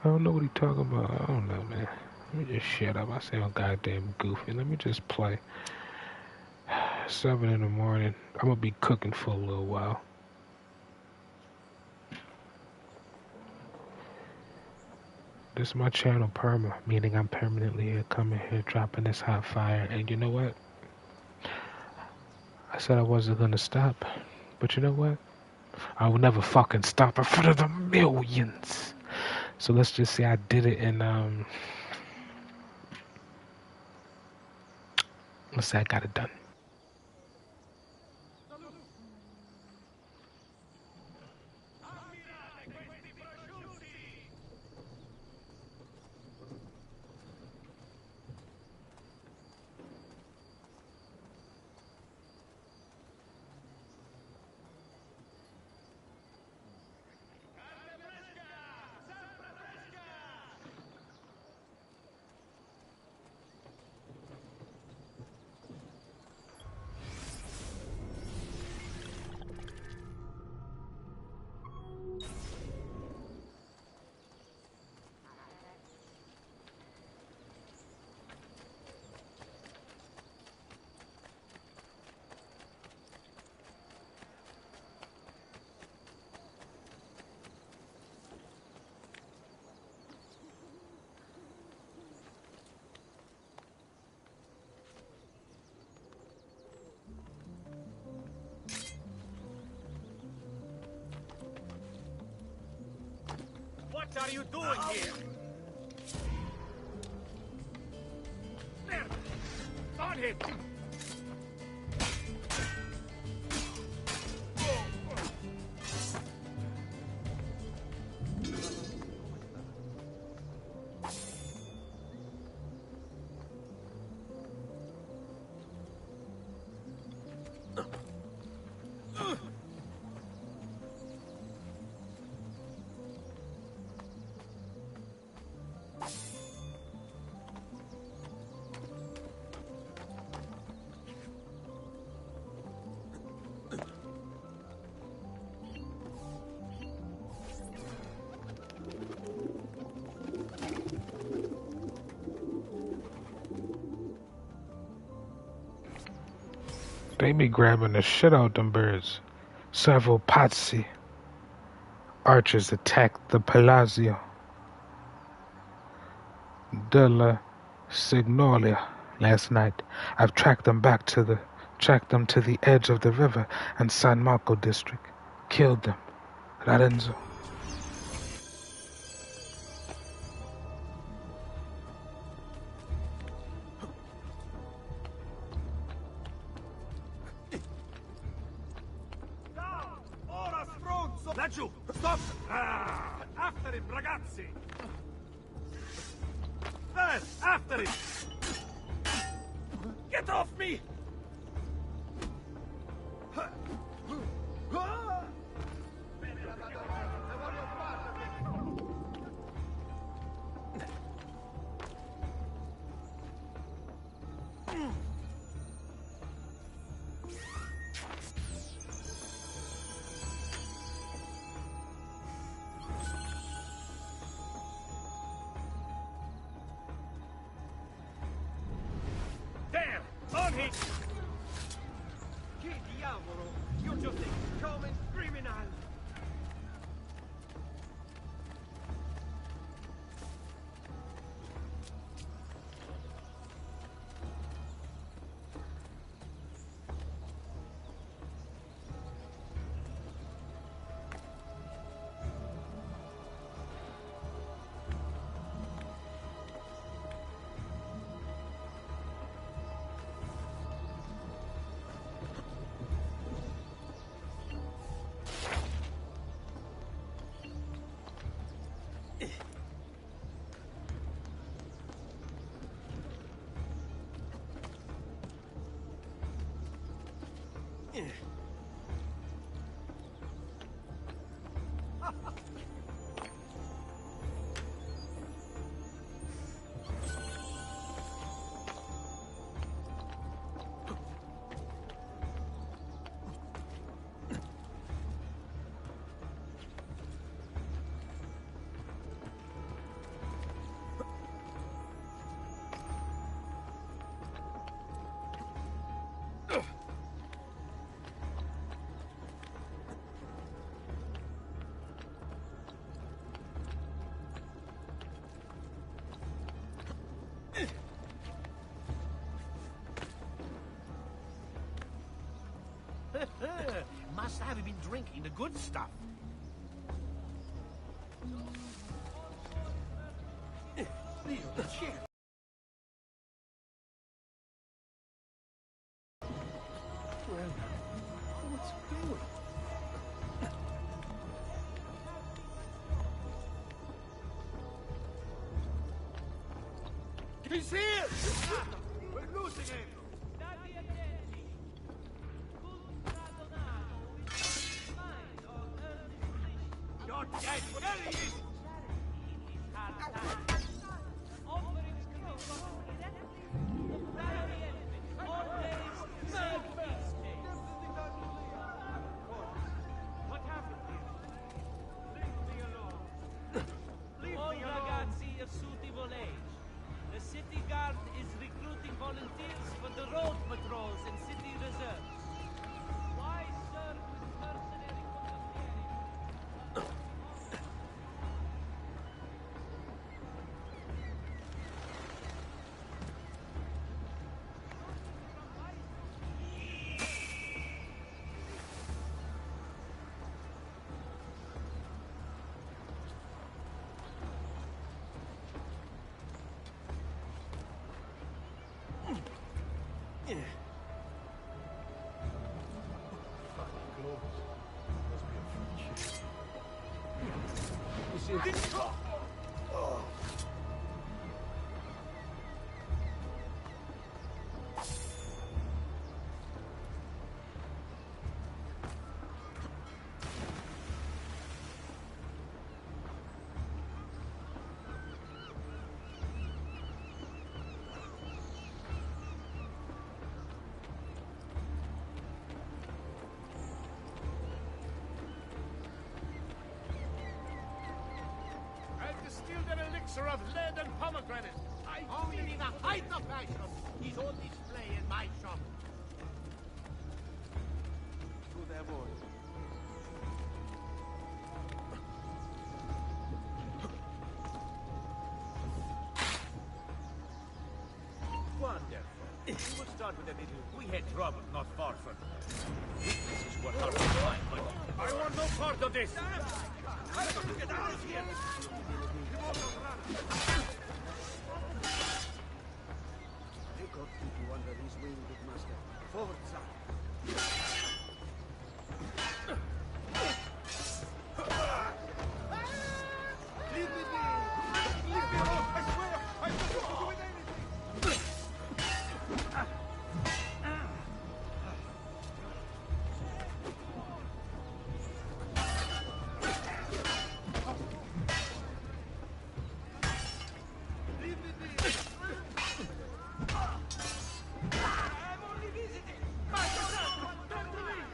I don't know what he talking about. I don't know, man. Let me just shut up. I sound goddamn goofy. Let me just play. 7 in the morning. I'm gonna be cooking for a little while. This is my channel, Perma, meaning I'm permanently here, coming here, dropping this hot fire. And you know what? I said I wasn't gonna stop, but you know what? I will never fucking stop in front of the millions. So let's just say I did it in let's say I got it done. What are you doing here? There! On him! They be grabbing the shit out them birds. Several Pazzi archers attacked the Palazzo della Signoria last night. I've tracked them to the edge of the river and San Marco district. Killed them. Lorenzo. Ora stronzo! Laggiù! Stop! After him, ragazzi! There! After him! Get off me! There! On him! Che diavolo! You're just a common criminal! Must have been drinking the good stuff. Leave the chair. Well, what's doing? He's here! We're losing him! You're dead! There he is! What happened here? Leave me alone. Leave me alone. Ragazzi of Suti Volage. The city guard is recruiting volunteers for the road patrols and city reserves. Why serve with mercenary condottieri? Distilled an elixir of lead and pomegranate. Only the height of passion is on display in my shop. there, boy. Wonderful. We will start with a little. We had trouble not far from here. This is what hard to find, but I want no part of this. I've got to get out of here. Take God keep you under his wing, good master. Forward, sir. Leave me be! Leave me alone! I swear! I'm not going to do anything! Leave me be! I'm only visiting! My son! Don't leave!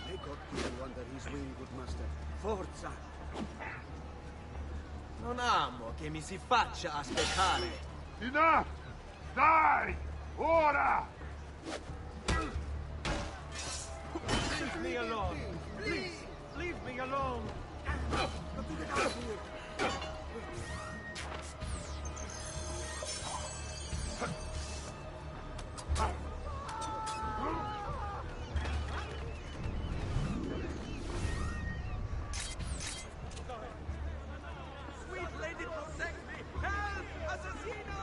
Take God keep you under his wing, good master. Forward, sir. Non amo che mi si faccia aspettare. Enough! Die! Ora! Leave me alone! Please! Leave me alone! Sweet lady, protect me! Help! Assassino!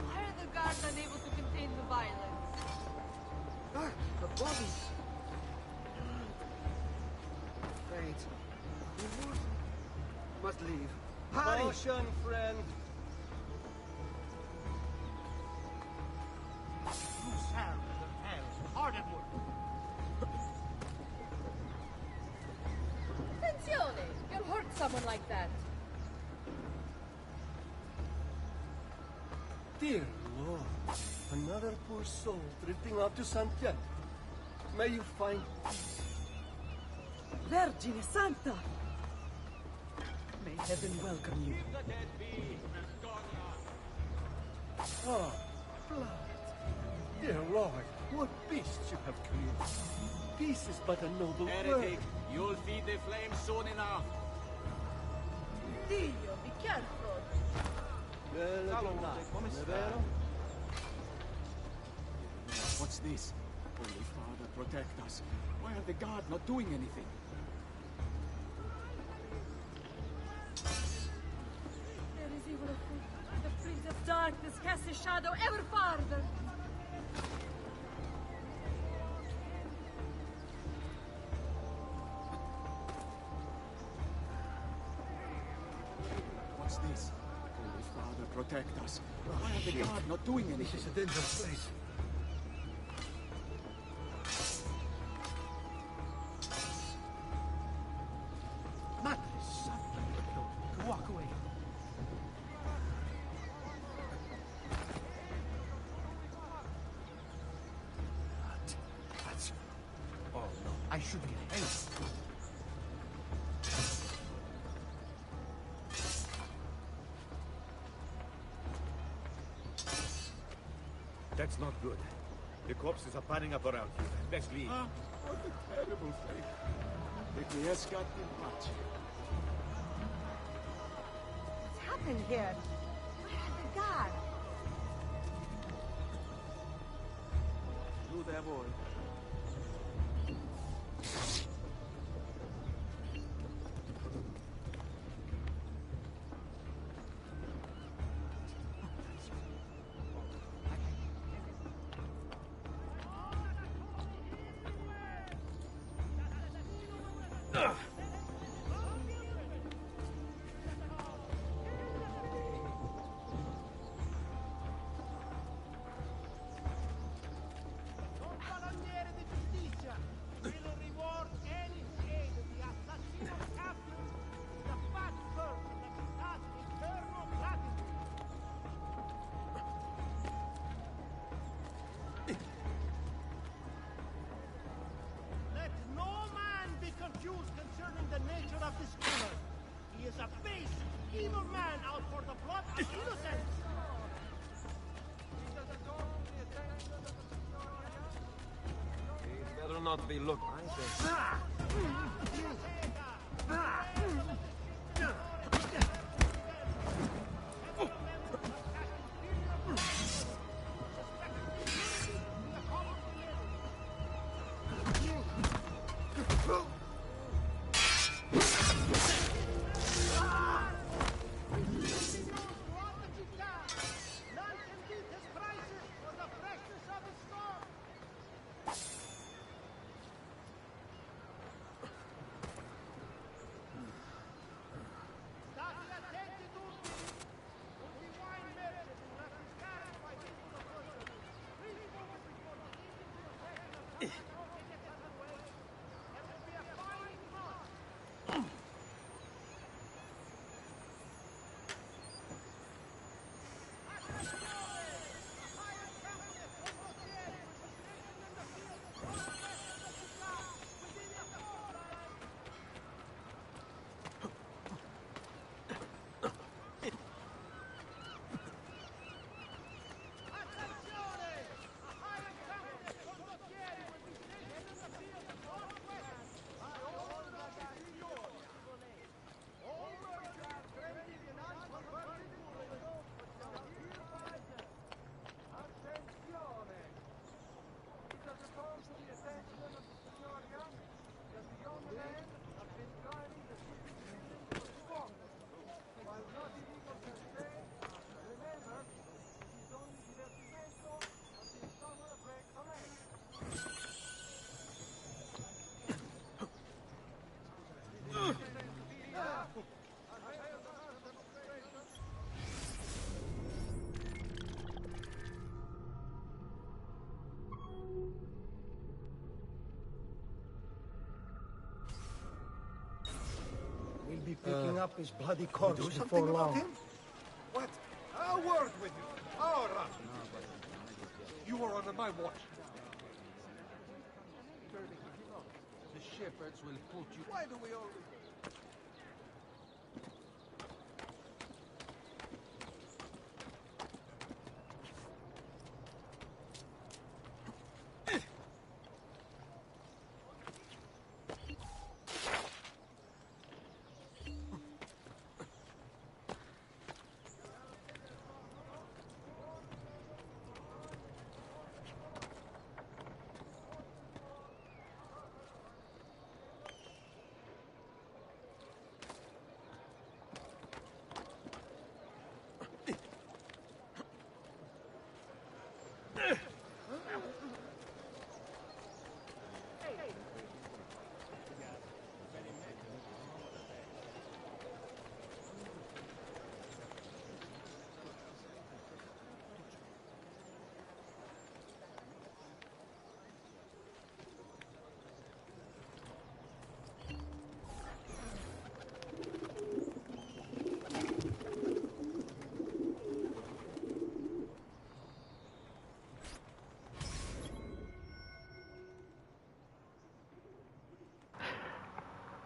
Why are the guards unable to contain the violence? Ah, the bodies. Fate. We must leave. Hurry! Motion, friend. Loose hands and hands, hard at work! Attenzione! You'll hurt someone like that. Dear Lord, another poor soul drifting off to Santiago. May you find Vergine Santa! May heaven welcome you. blood. Dear Lord, what beasts you have created. Peace is but a noble word. You'll feed the flames soon enough! Dio, be careful. What's this? Holy Father, protect us. Why are the guard not doing anything? There is evil afoot. The Prince of Darkness casts his shadow ever farther. What's this? Holy Father, protect us. Why are the guard not doing anything? This is a dangerous place. Madre Santa! Walk away. That's... Oh no, I should get help. That's not good. The corpses are piling up around here. Let's leave. What a terrible fate. Requiescat in pace. What's happened here? Where are the guards? You there, boy. Not be looked. We'll be picking up his bloody corpse before long. What? I'll work with you. All right. You are under my watch. The shepherds will put you... Why do we always...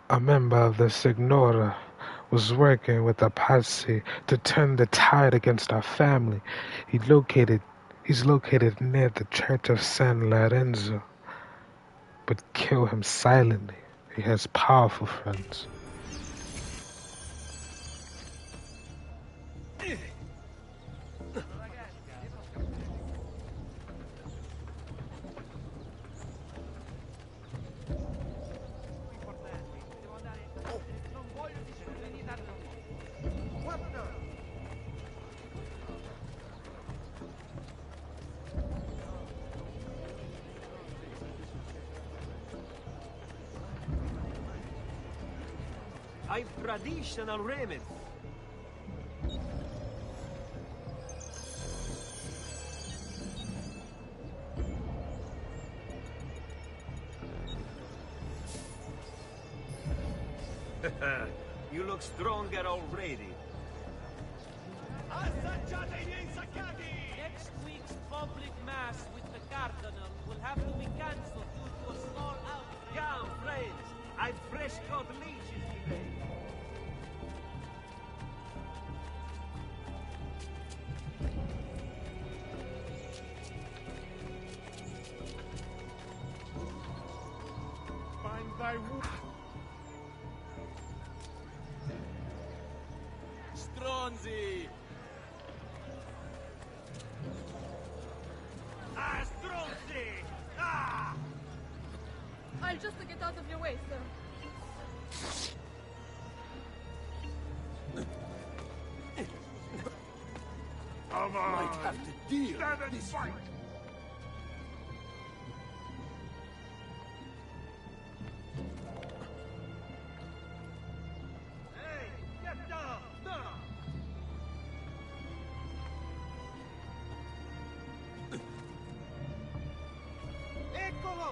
A member of the Signora was working with a posse to turn the tide against our family. He's located near the Church of San Lorenzo. But kill him silently. He has powerful friends. I've traditional remedy. You look stronger already. Next week's public mass with the Cardinal will have to be cancelled due to a small outbreak. Come, friends. I've fresh cut leeches today. Find thy Stronzi! Ah, stronzi! Ah! I'll just get out of your way, sir. Come on! Might have to deal Stand with and this. fight! Hey, get down! Now! Eccolo!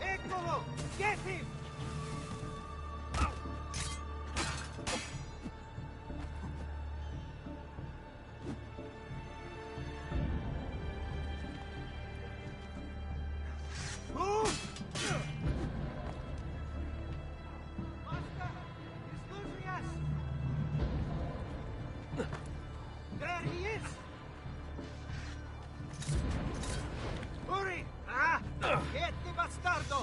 Eccolo! Get him! Master, he's losing us! There he is! Hurry! Ah! Get the bastardo!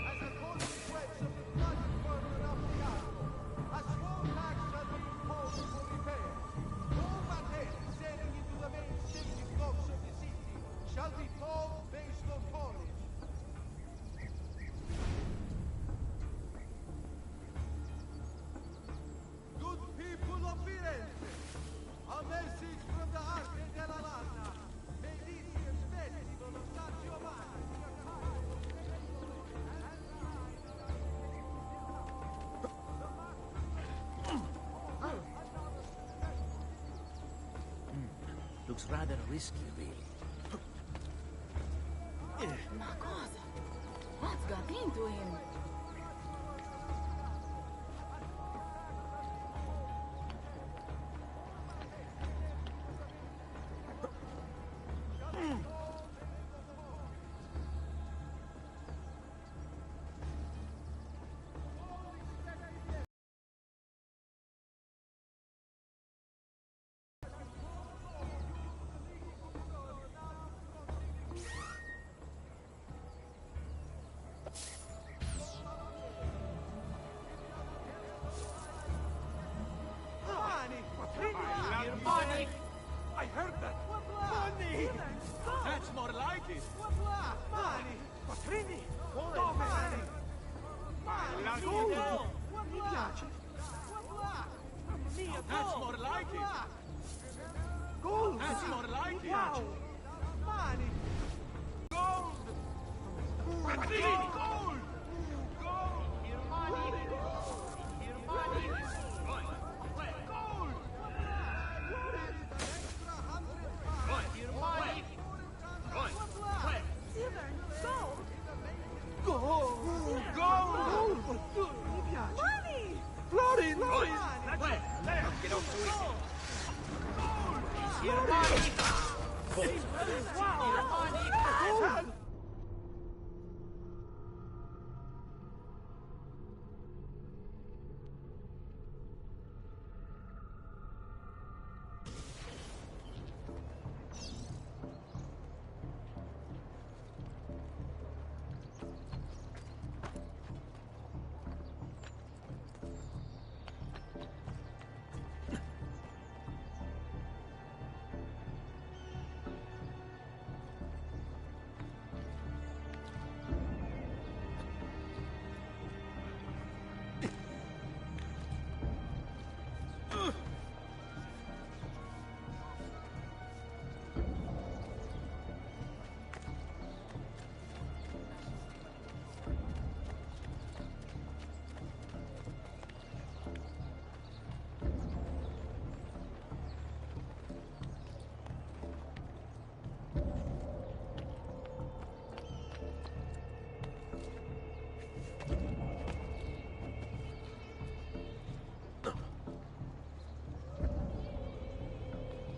As a consequence of the blood murder of Diablo, a small tax shall be imposed for repairs. All material sailing into the main shipping docks of the city shall be tolled based on tonnage. Good people of Firenze, a message from the Arte della Lana. May this year's festival of San Giovanni be a time of Looks rather risky, really. Ma cosa? What's got into him? Money! I heard that! Money! That's more like it! Money! Quattrini! Dove sei? Gold! Mi piace! That's more like it! Gold! That's more like it! Money! Gold! Quattrini! Gold! Gold! Your money! Your money!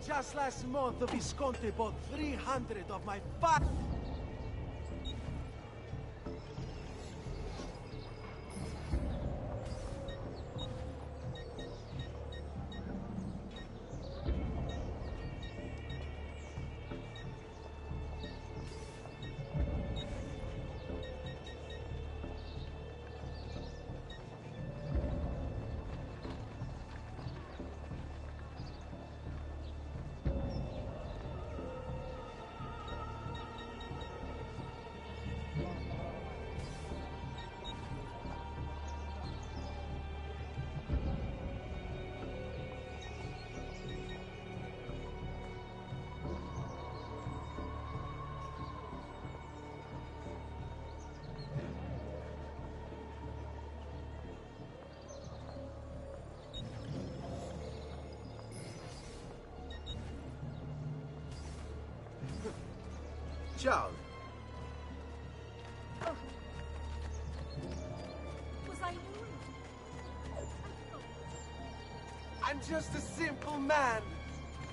Just last month, the Visconti bought 300 of my Ciao. Was I you? I'm just a simple man.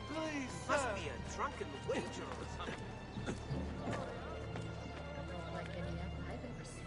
Please, sir. Must be a drunken wager or something. Like any other I've ever seen.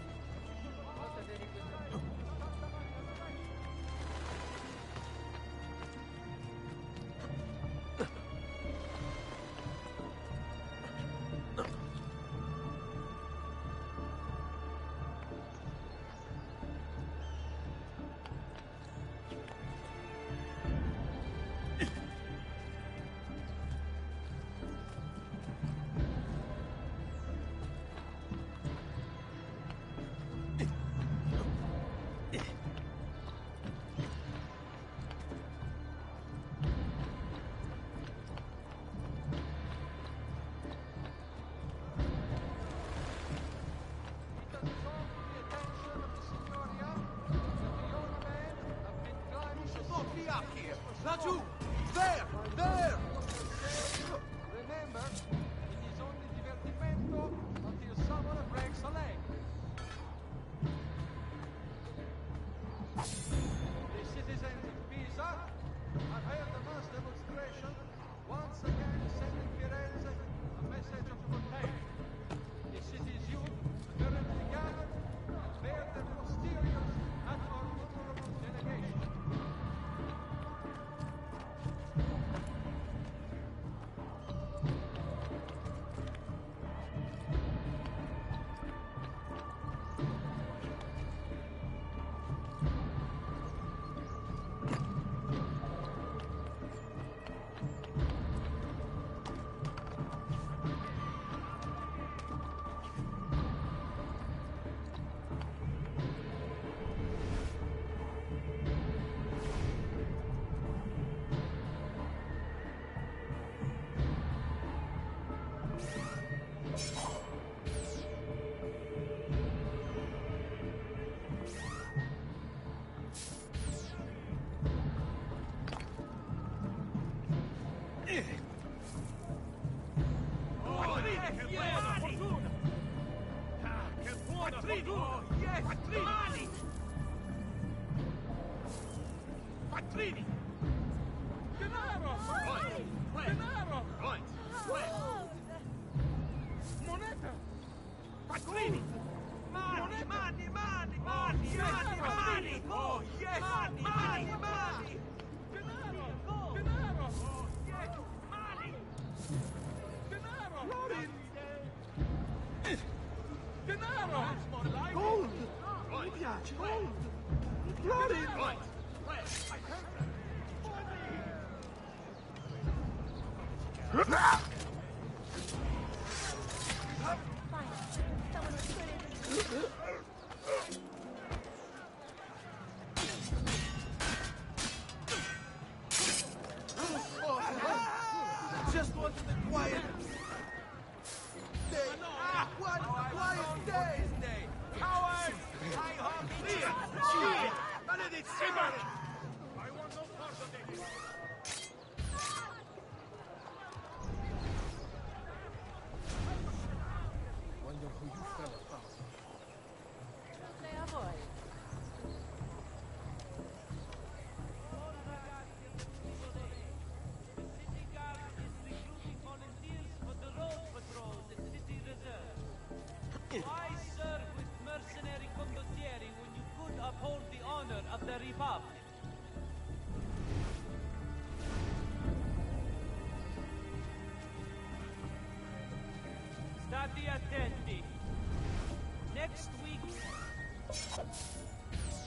Laggiù! There! There! Remember, it is only divertimento until someone breaks a leg. The citizens of Pisa have held a mass demonstration, once again sending Firenze a message of contagion. The city's youth currently gathered and bear their posteriors at our honorable delegation. Denaro! Denaro! Just wanted a quiet day. One quiet day. Cowards! I hope Maledizione! I want no part of it! Wonder who you fellas found. They are boys. City Guard is recruiting volunteers for the road patrols and city reserve. Why serve with mercenary condottieri when you could uphold the honor of the Republic? State attenti. Next week,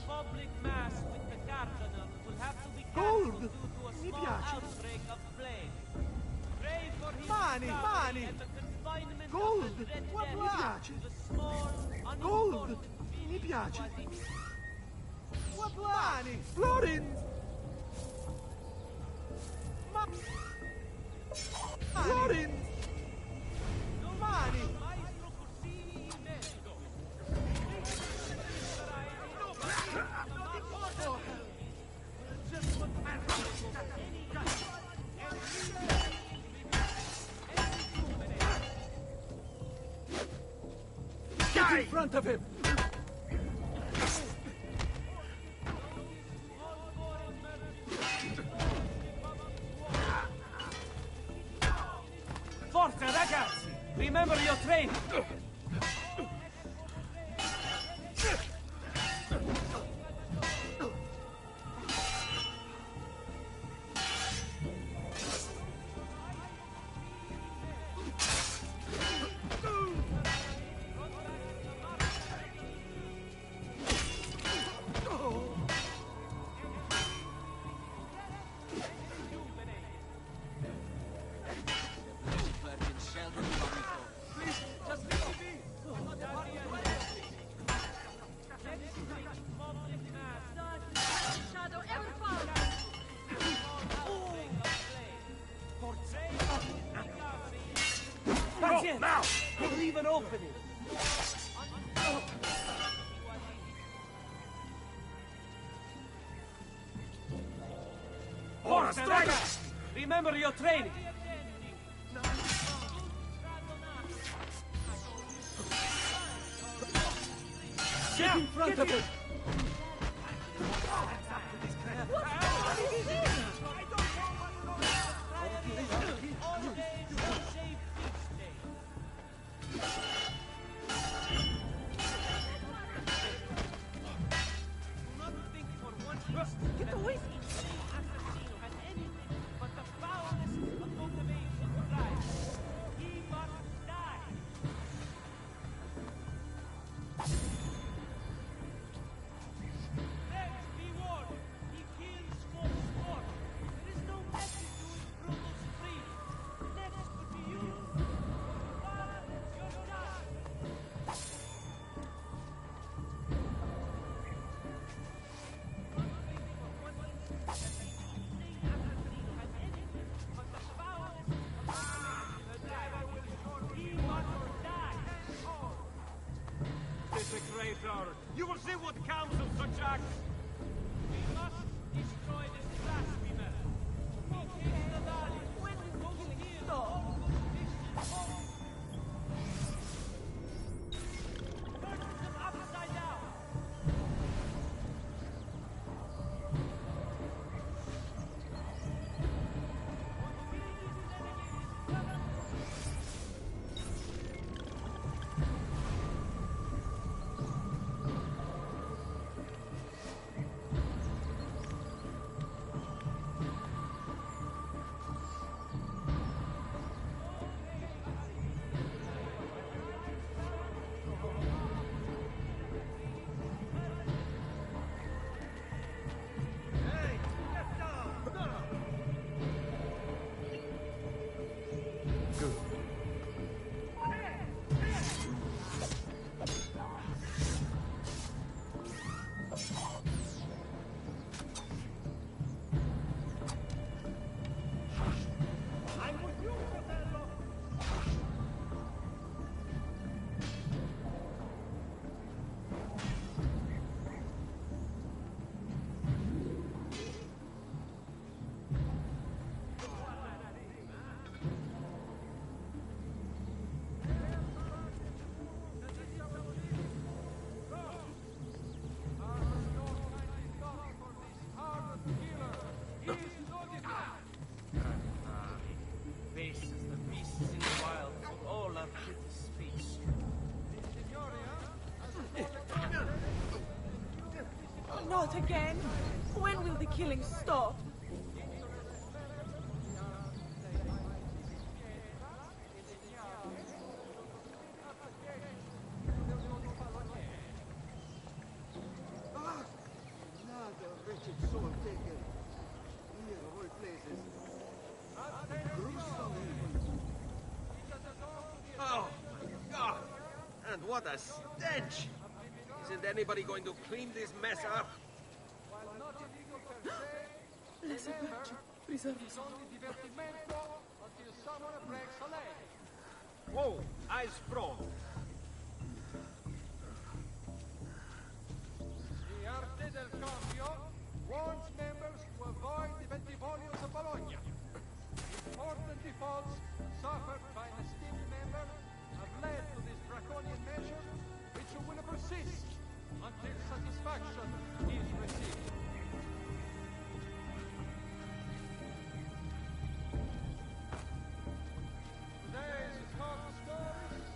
public mass with the cardinal will have to be cancelled due to a Mi small piace. outbreak of plague. Pray for his Mani, recovery mani. and the confinement Gold. of the Red What Death mi piace. to the small, Gold. unimportant Mi village piace. Oasis. What Mani? Florin! Florin! Mani! Maestro Corsini in Messico. Get in front of him! Forza, ragazzi! Remember your training! Shadow ever found. That's it! Now! We'll leave an opening! Forza, ragazzi! Remember your training! Get in front of him! Get away! Desecrator! You will see what comes of such acts! We must destroy this blasphemer. He takes the valley. When we go here, all good Christians hold. Turn them upside down. Not again! When will the killing stop? Another wretched soul taken. Here of all places. Gruesome. Oh, my God! And what a stench! Isn't anybody going to clean this mess up? Blessed Virgin, preserve us all. Whoa! Eyes front! The Arte del Cambio warns members to avoid the Bentivolios of Bologna. Important defaults suffered by an esteemed member have led to this draconian measure, which will persist until satisfaction is received. Today's top stories.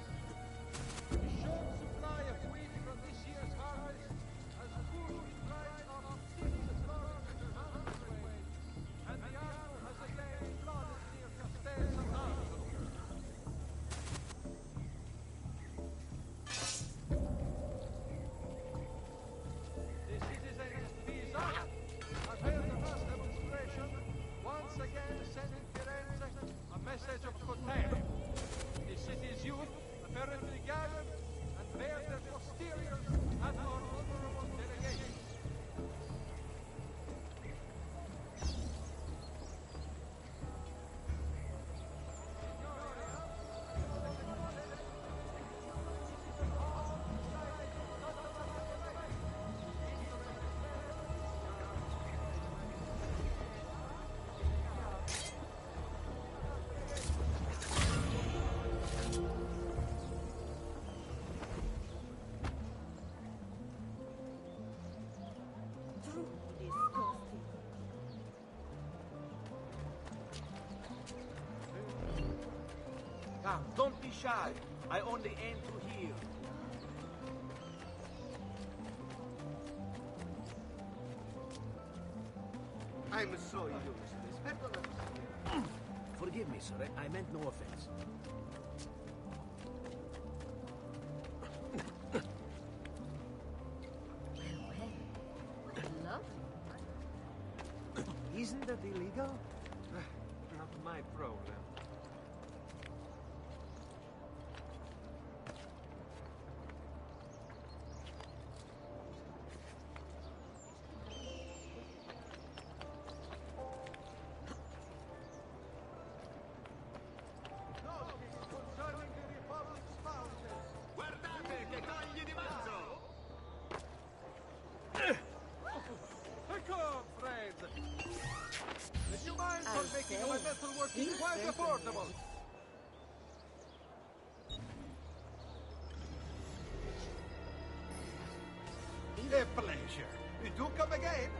The short supply of wheat from this year's harvest has pushed the price of $6 per hundredweight, and the armor has again flooded near Castel Sant'Angelo. The citizens of Pisa have held a mass demonstration, once again sending Firenze a message of contempt. The city's youth apparently gathered and bared their posteriors at our honorable delegation. Disgusting. Come, don't be shy. I only aim to heal. I'm so useless. Perdona. Forgive me, sir. I meant no offense. Isn't that illegal? Not my problem. Concerning the Republic's founders. Guardate che tagli di mezzo! Come, friends! Would you mind for making my metalworking quite affordable? A pleasure. You do come again?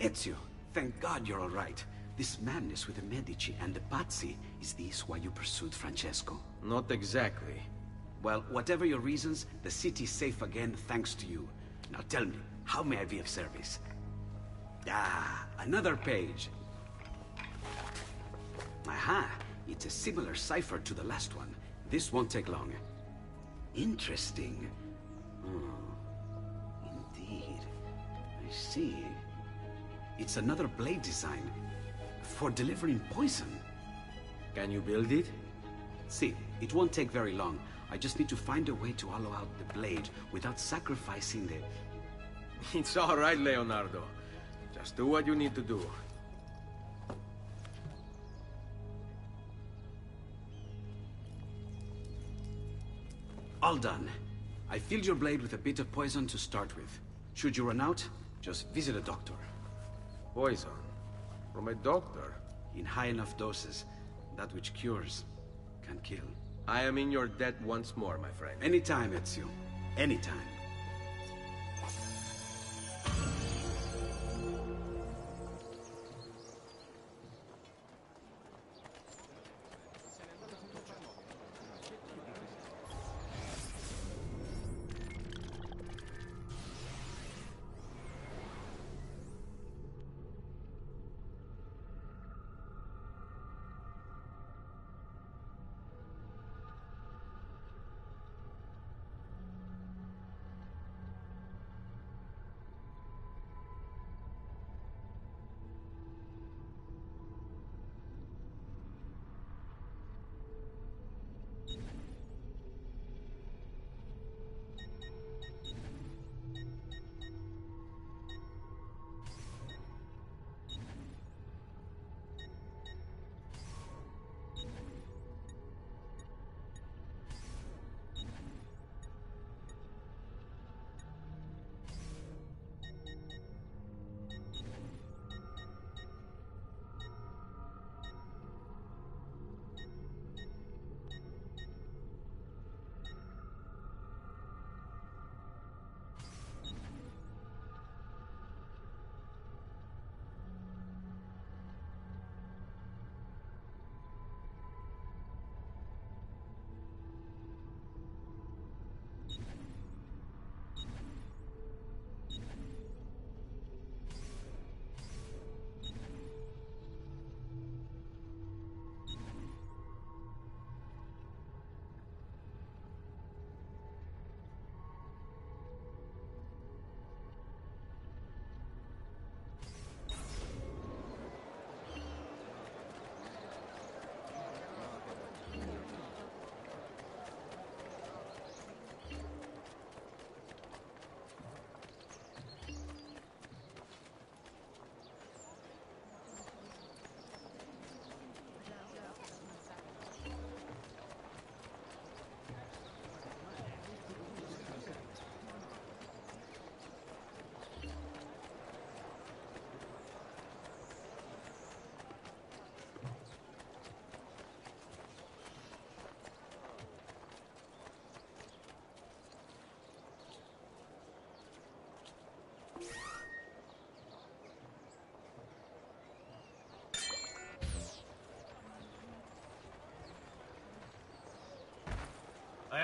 Ezio, thank God you're all right. This madness with the Medici and the Pazzi, is this why you pursued Francesco? Not exactly. Well, whatever your reasons, the city's safe again thanks to you. Now tell me, how may I be of service? Ah, another page. Aha, it's a similar cipher to the last one. This won't take long. Interesting. Indeed. I see. It's another blade design. For delivering poison. Can you build it? See, it won't take very long. I just need to find a way to hollow out the blade without sacrificing the... It's all right, Leonardo. Just do what you need to do. All done. I filled your blade with a bit of poison to start with. Should you run out, just visit a doctor. Poison? From a doctor? In high enough doses, that which cures can kill. I am in your debt once more, my friend. Anytime, Ezio. Anytime.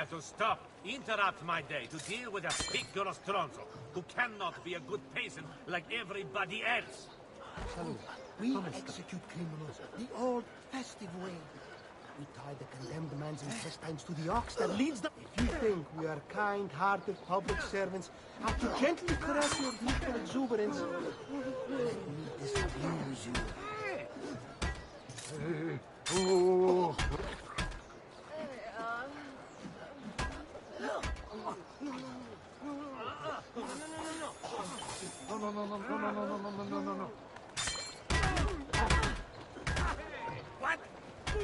had to stop, interrupt my day to deal with a piccolo stronzo who cannot be a good peasant like everybody else. Salud. We execute criminals the old, festive way. We tie the condemned man's intestines to the ox that leads them. If you think we are kind-hearted public servants out to gently caress your youthful exuberance, we disabuse you. No. What?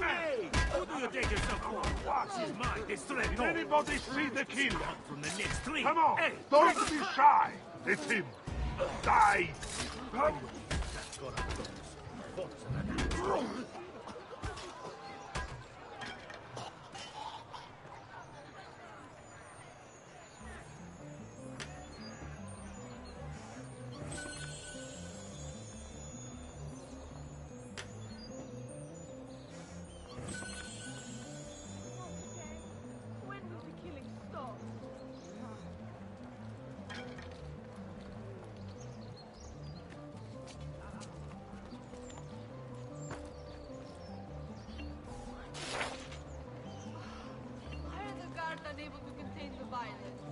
Hey! Who do you take yourself for? What's his mind? This threat? Did anybody see the killer? From the next tree. Come on, Hey! don't be shy. It's him. Die. When will the killing stop? Why are the guards unable to contain the violence?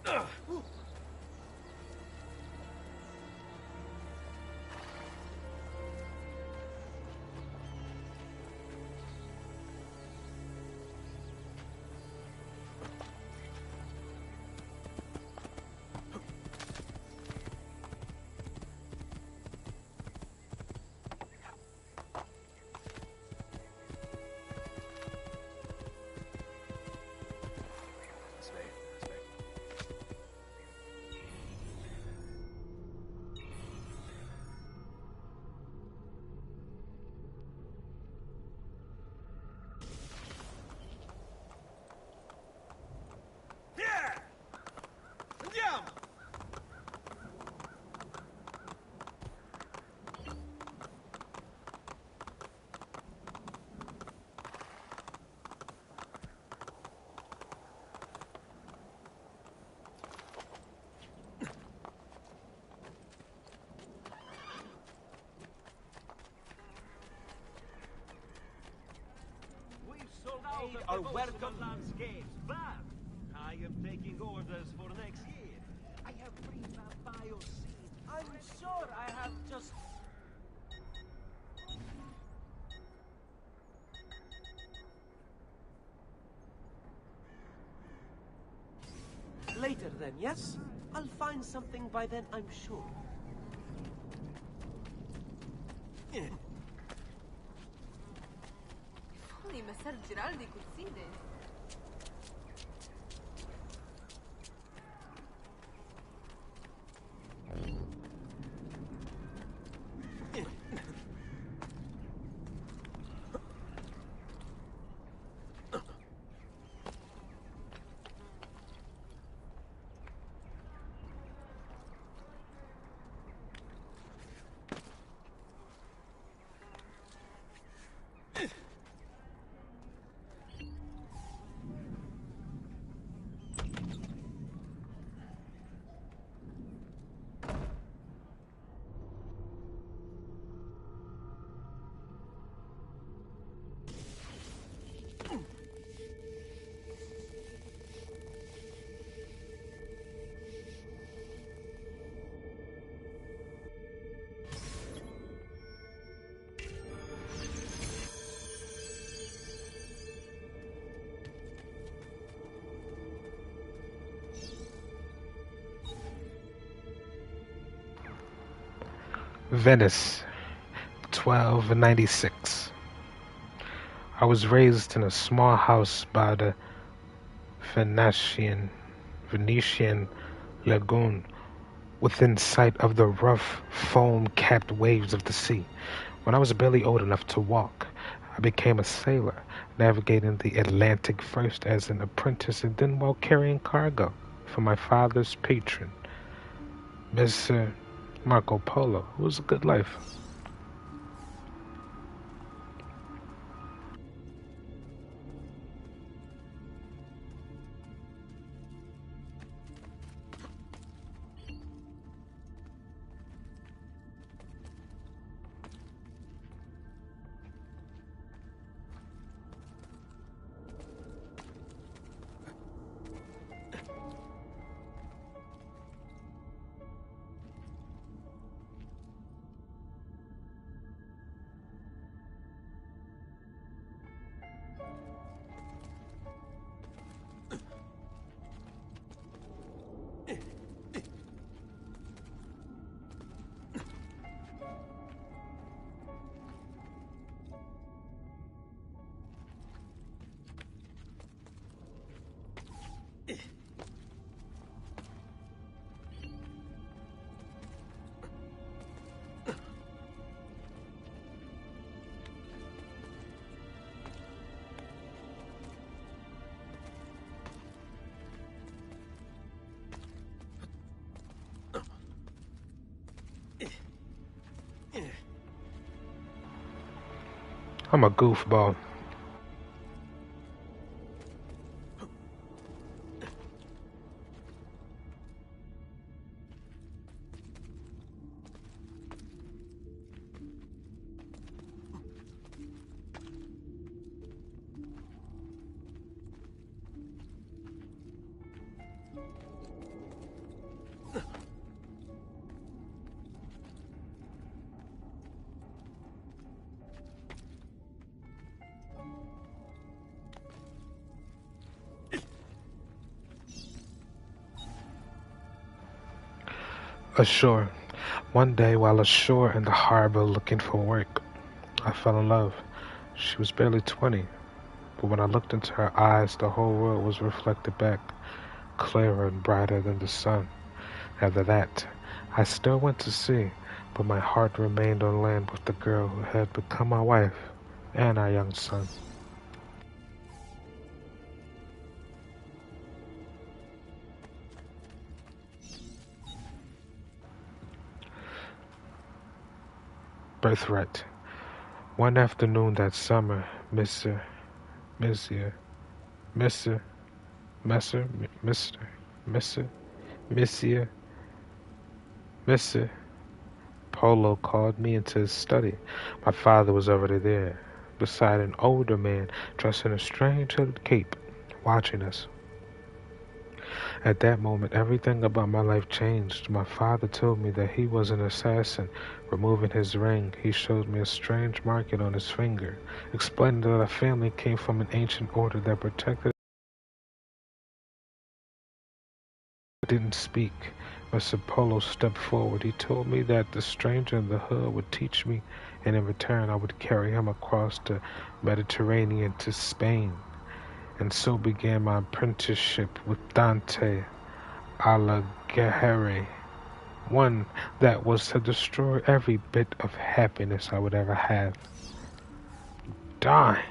Come state? Andiamo! We've sold out our welcome landscapes, but I am taking orders for next year. I have prima bio seeds. I'm sure I have just... Later then, yes? I'll find something by then, I'm sure. Only Messer Giraldi could see this. Venice, 1296. I was raised in a small house by the Venetian lagoon, within sight of the rough, foam-capped waves of the sea. When I was barely old enough to walk, I became a sailor, navigating the Atlantic first as an apprentice and then while carrying cargo for my father's patron, Mr. Marco Polo. It was a good life. I'm a goofball. Ashore. One day, while ashore in the harbor looking for work, I fell in love. She was barely 20, but when I looked into her eyes, the whole world was reflected back, clearer and brighter than the sun. After that, I still went to sea, but my heart remained on land with the girl who had become my wife and our young son. Birthright. One afternoon that summer, Mr. Polo called me into his study. My father was already there, beside an older man dressed in a strange hooded cape, watching us. At that moment, everything about my life changed. My father told me that he was an assassin. Removing his ring, he showed me a strange marking on his finger, explaining that our family came from an ancient order that protected. I didn't speak. Mr. Polo stepped forward. He told me that the stranger in the hood would teach me, and in return I would carry him across the Mediterranean to Spain. And so began my apprenticeship with Dante Alighieri, one that was to destroy every bit of happiness I would ever have. Die.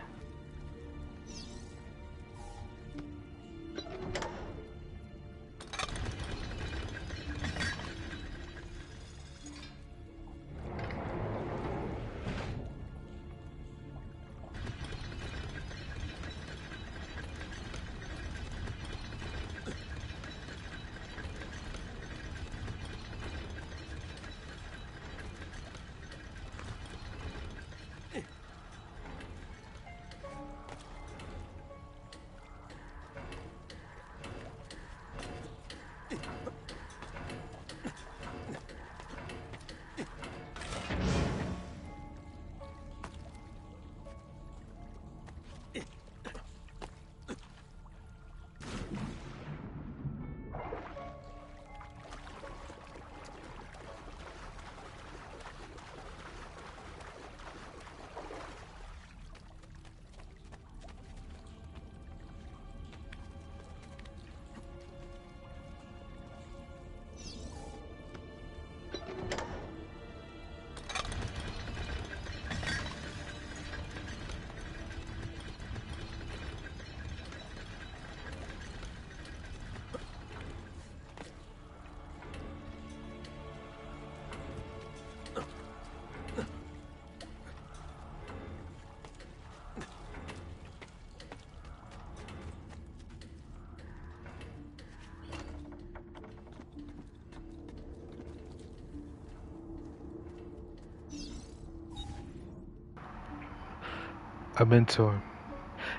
a mentor.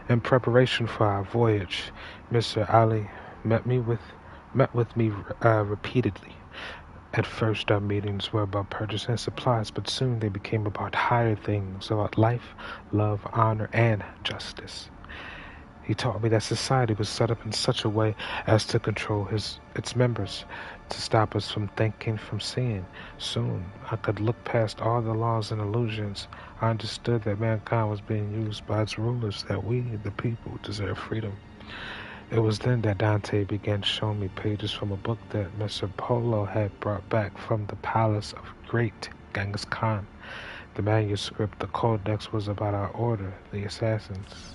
In preparation for our voyage, Mr. Ali met with me repeatedly. At first, our meetings were about purchasing supplies, but soon they became about higher things, about life, love, honor, and justice. He taught me that society was set up in such a way as to control its members, to stop us from thinking, from seeing. Soon, I could look past all the laws and illusions. I understood that mankind was being used by its rulers, that we, the people, deserve freedom. It was then that Dante began showing me pages from a book that Mr. Polo had brought back from the palace of great Genghis Khan. The manuscript, the codex, was about our order, the assassins.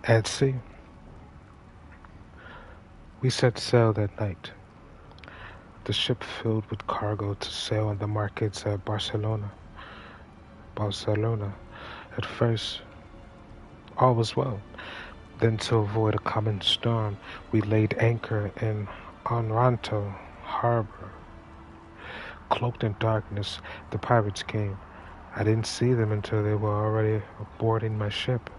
At sea, we set sail that night. The ship filled with cargo to sail in the markets at Barcelona. At first, all was well. Then, to avoid a coming storm, we laid anchor in Onranto harbor. Cloaked in darkness, the pirates came. I didn't see them until they were already boarding my ship.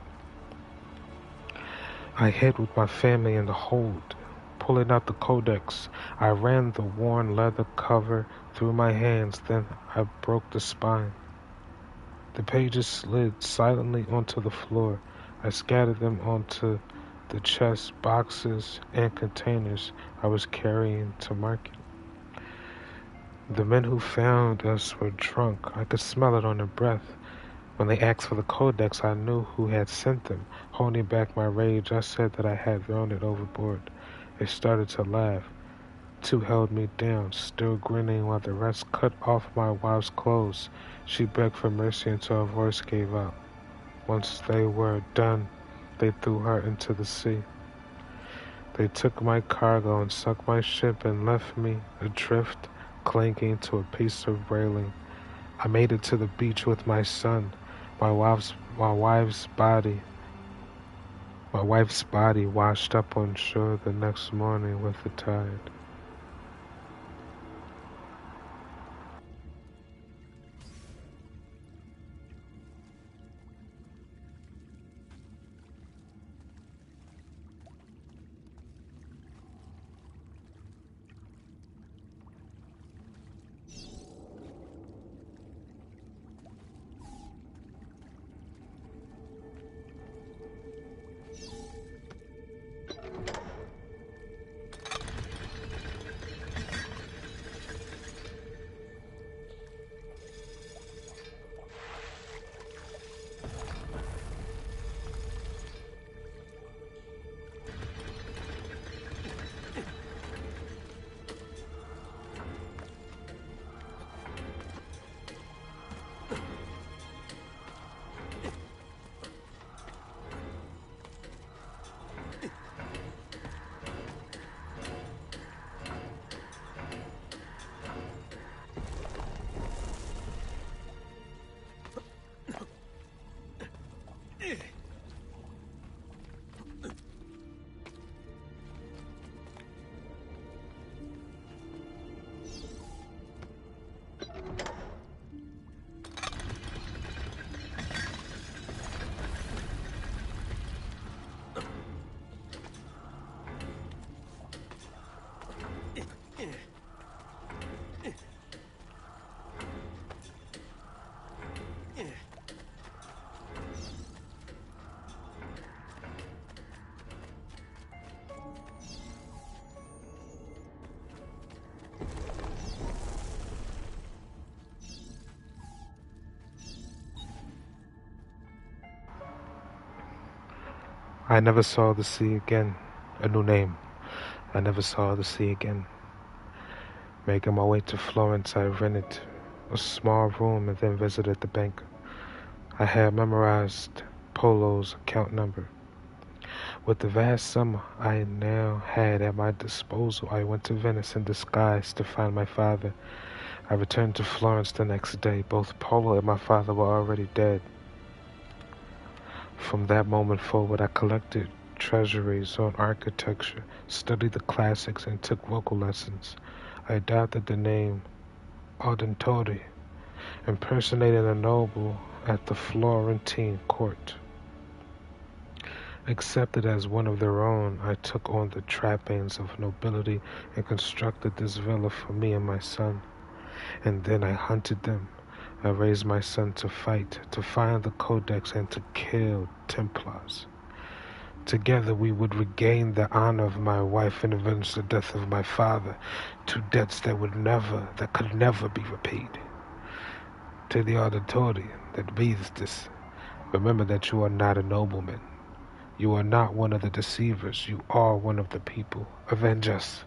I hid with my family in the hold. Pulling out the codex, I ran the worn leather cover through my hands, then I broke the spine. The pages slid silently onto the floor. I scattered them onto the chests, boxes, and containers I was carrying to market. The men who found us were drunk. I could smell it on their breath. When they asked for the codex, I knew who had sent them. Holding back my rage, I said that I had thrown it overboard. They started to laugh. Two held me down, still grinning while the rest cut off my wife's clothes. She begged for mercy until her voice gave out. Once they were done, they threw her into the sea. They took my cargo and sunk my ship and left me adrift, clinging to a piece of railing. I made it to the beach with my son. My wife's body washed up on shore the next morning with the tide. I never saw the sea again. A new name. I never saw the sea again. Making my way to Florence, I rented a small room and then visited the bank. I had memorized Polo's account number. With the vast sum I now had at my disposal, I went to Venice in disguise to find my father. I returned to Florence the next day. Both Polo and my father were already dead. From that moment forward, I collected treasuries on architecture, studied the classics, and took vocal lessons. I adopted the name Auditore, impersonating a noble at the Florentine court. Accepted as one of their own, I took on the trappings of nobility and constructed this villa for me and my son. And then I hunted them. I raised my son to fight, to find the Codex, and to kill Templars. Together we would regain the honor of my wife and avenge the death of my father, two debts that could never be repaid. To the auditorium that reads this, remember that you are not a nobleman. You are not one of the deceivers. You are one of the people. Avenge us.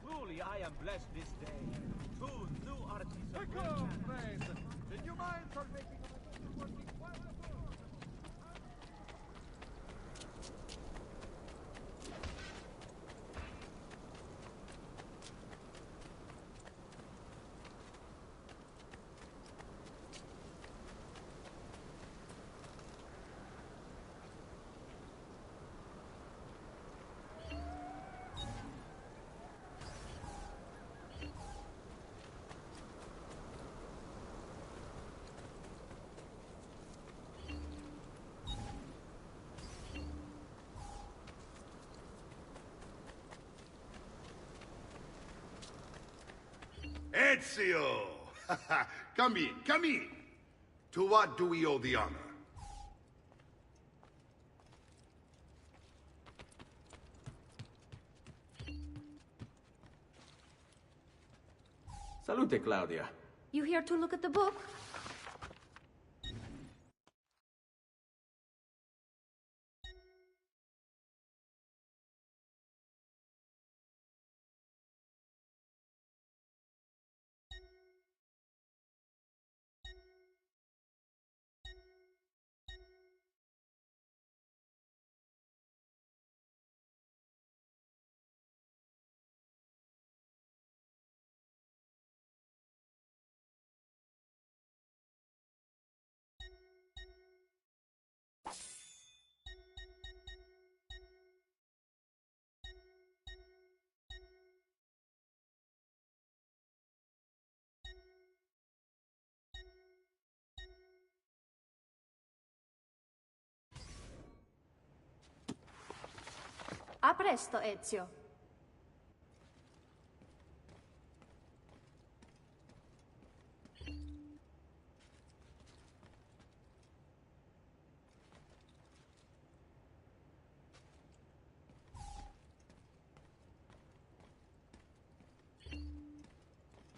Truly, I am blessed this day. Two new artisans. Echo, friend! Did you mind for making a working wonderful? Ezio! Come in, come in. To what do we owe the honor? Salute, Claudia. You here to look at the book? A presto, Ezio.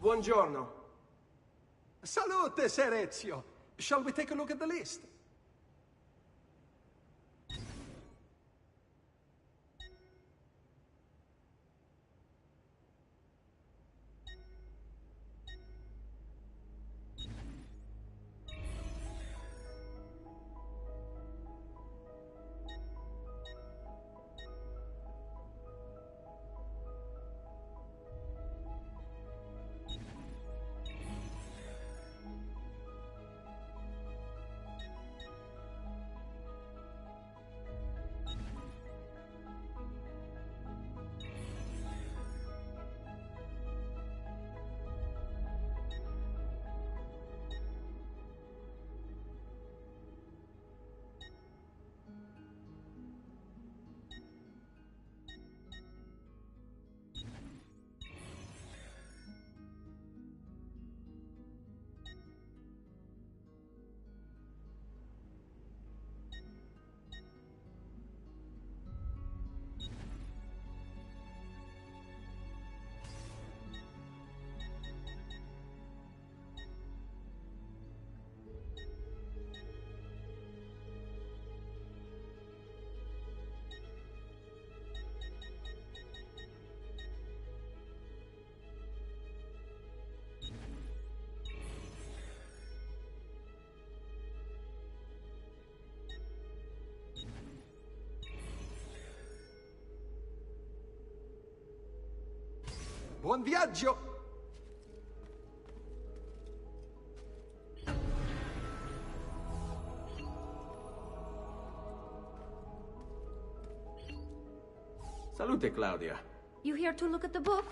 Buongiorno. Salute, Ser Ezio. Shall we take a look at the list? Buon viaggio! Salute, Claudia. You here to look at the book?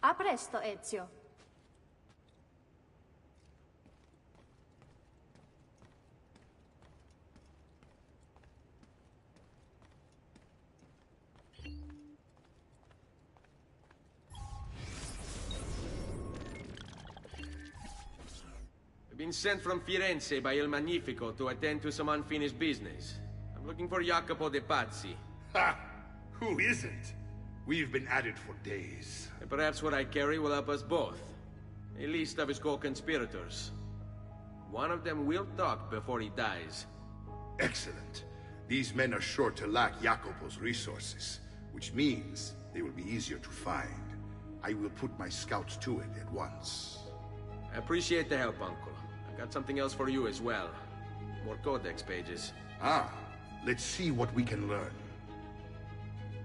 A presto, Ezio. I've been sent from Firenze by Il Magnifico to attend to some unfinished business. I'm looking for Jacopo de Pazzi. Ha! Who isn't? We've been at it for days. And perhaps what I carry will help us both. A list of his co-conspirators. One of them will talk before he dies. Excellent. These men are sure to lack Jacopo's resources, which means they will be easier to find. I will put my scouts to it at once. I appreciate the help, Uncle. I've got something else for you as well. More codex pages. Ah, let's see what we can learn.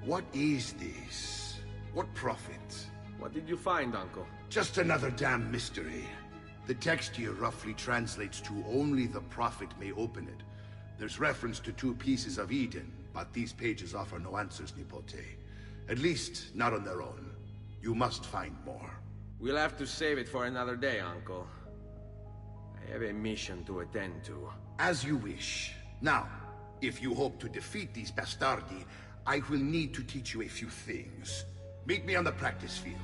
What is this? What prophet? What did you find, Uncle? Just another damn mystery. The text here roughly translates to only the prophet may open it, There's reference to 2 pieces of Eden, but these pages offer no answers, Nipote. At least, not on their own. You must find more. We'll have to save it for another day, Uncle. I have a mission to attend to. As you wish. Now, if you hope to defeat these bastardi, I will need to teach you a few things. Meet me on the practice field.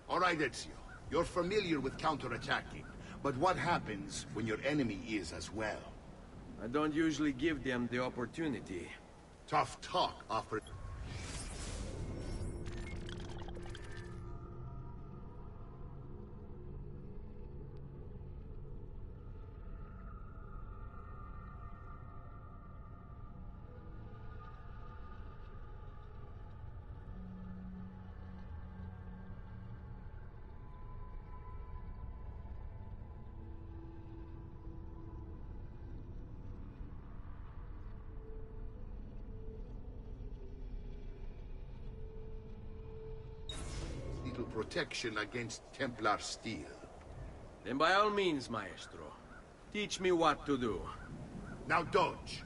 All right, Ezio. You're familiar with counterattacking, but what happens when your enemy is as well? I don't usually give them the opportunity. Tough talk offered. Protection against Templar steel. Then by all means, Maestro. Teach me what to do. Now dodge.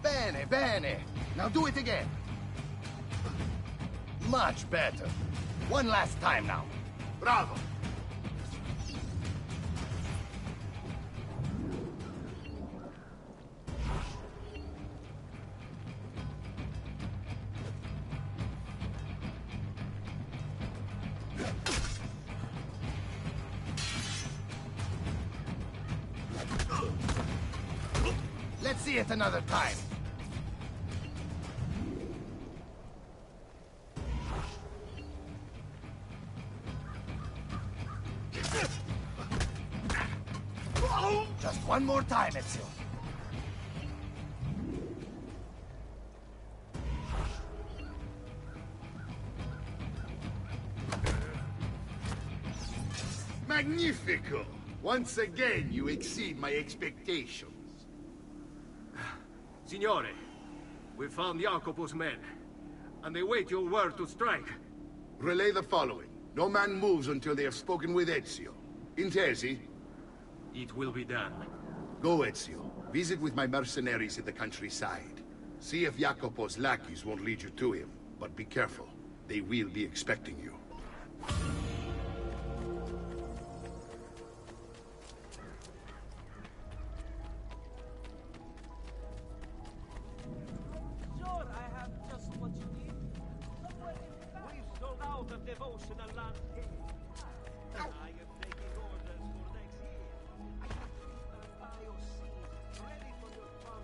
Bene, bene. Now do it again. Much better. One last time now. Bravo. Let's see it another time. Just one more time, Ezio. Magnifico! Once again, you exceed my expectations. Signore, we found Jacopo's men, and they wait your word to strike. Relay the following. No man moves until they have spoken with Ezio. Intesi? It will be done. Go, Ezio. Visit with my mercenaries in the countryside. See if Jacopo's lackeys won't lead you to him. But be careful. They will be expecting you. Sure, I have just what you need. Somewhere in fact, we've sold out of devotional land. I am taking orders for next year. I have IOC ready for your farm.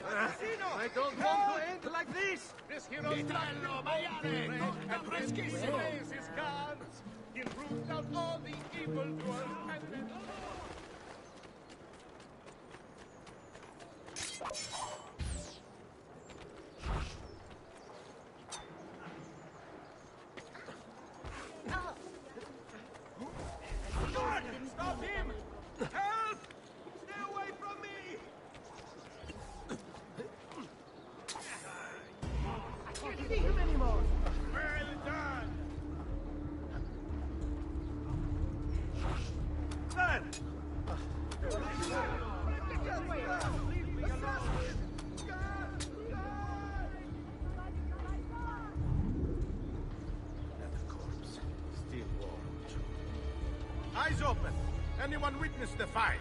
I don't want to end like this! This hero's Vitello, maiale, tutta freschissimo! Raise his guns! He'll root out all the evildoers and... Stop him! Help! Stay away from me! I can't see him anymore. Well done! Then! That corpse, still warm. Eyes open! Anyone witness the fight?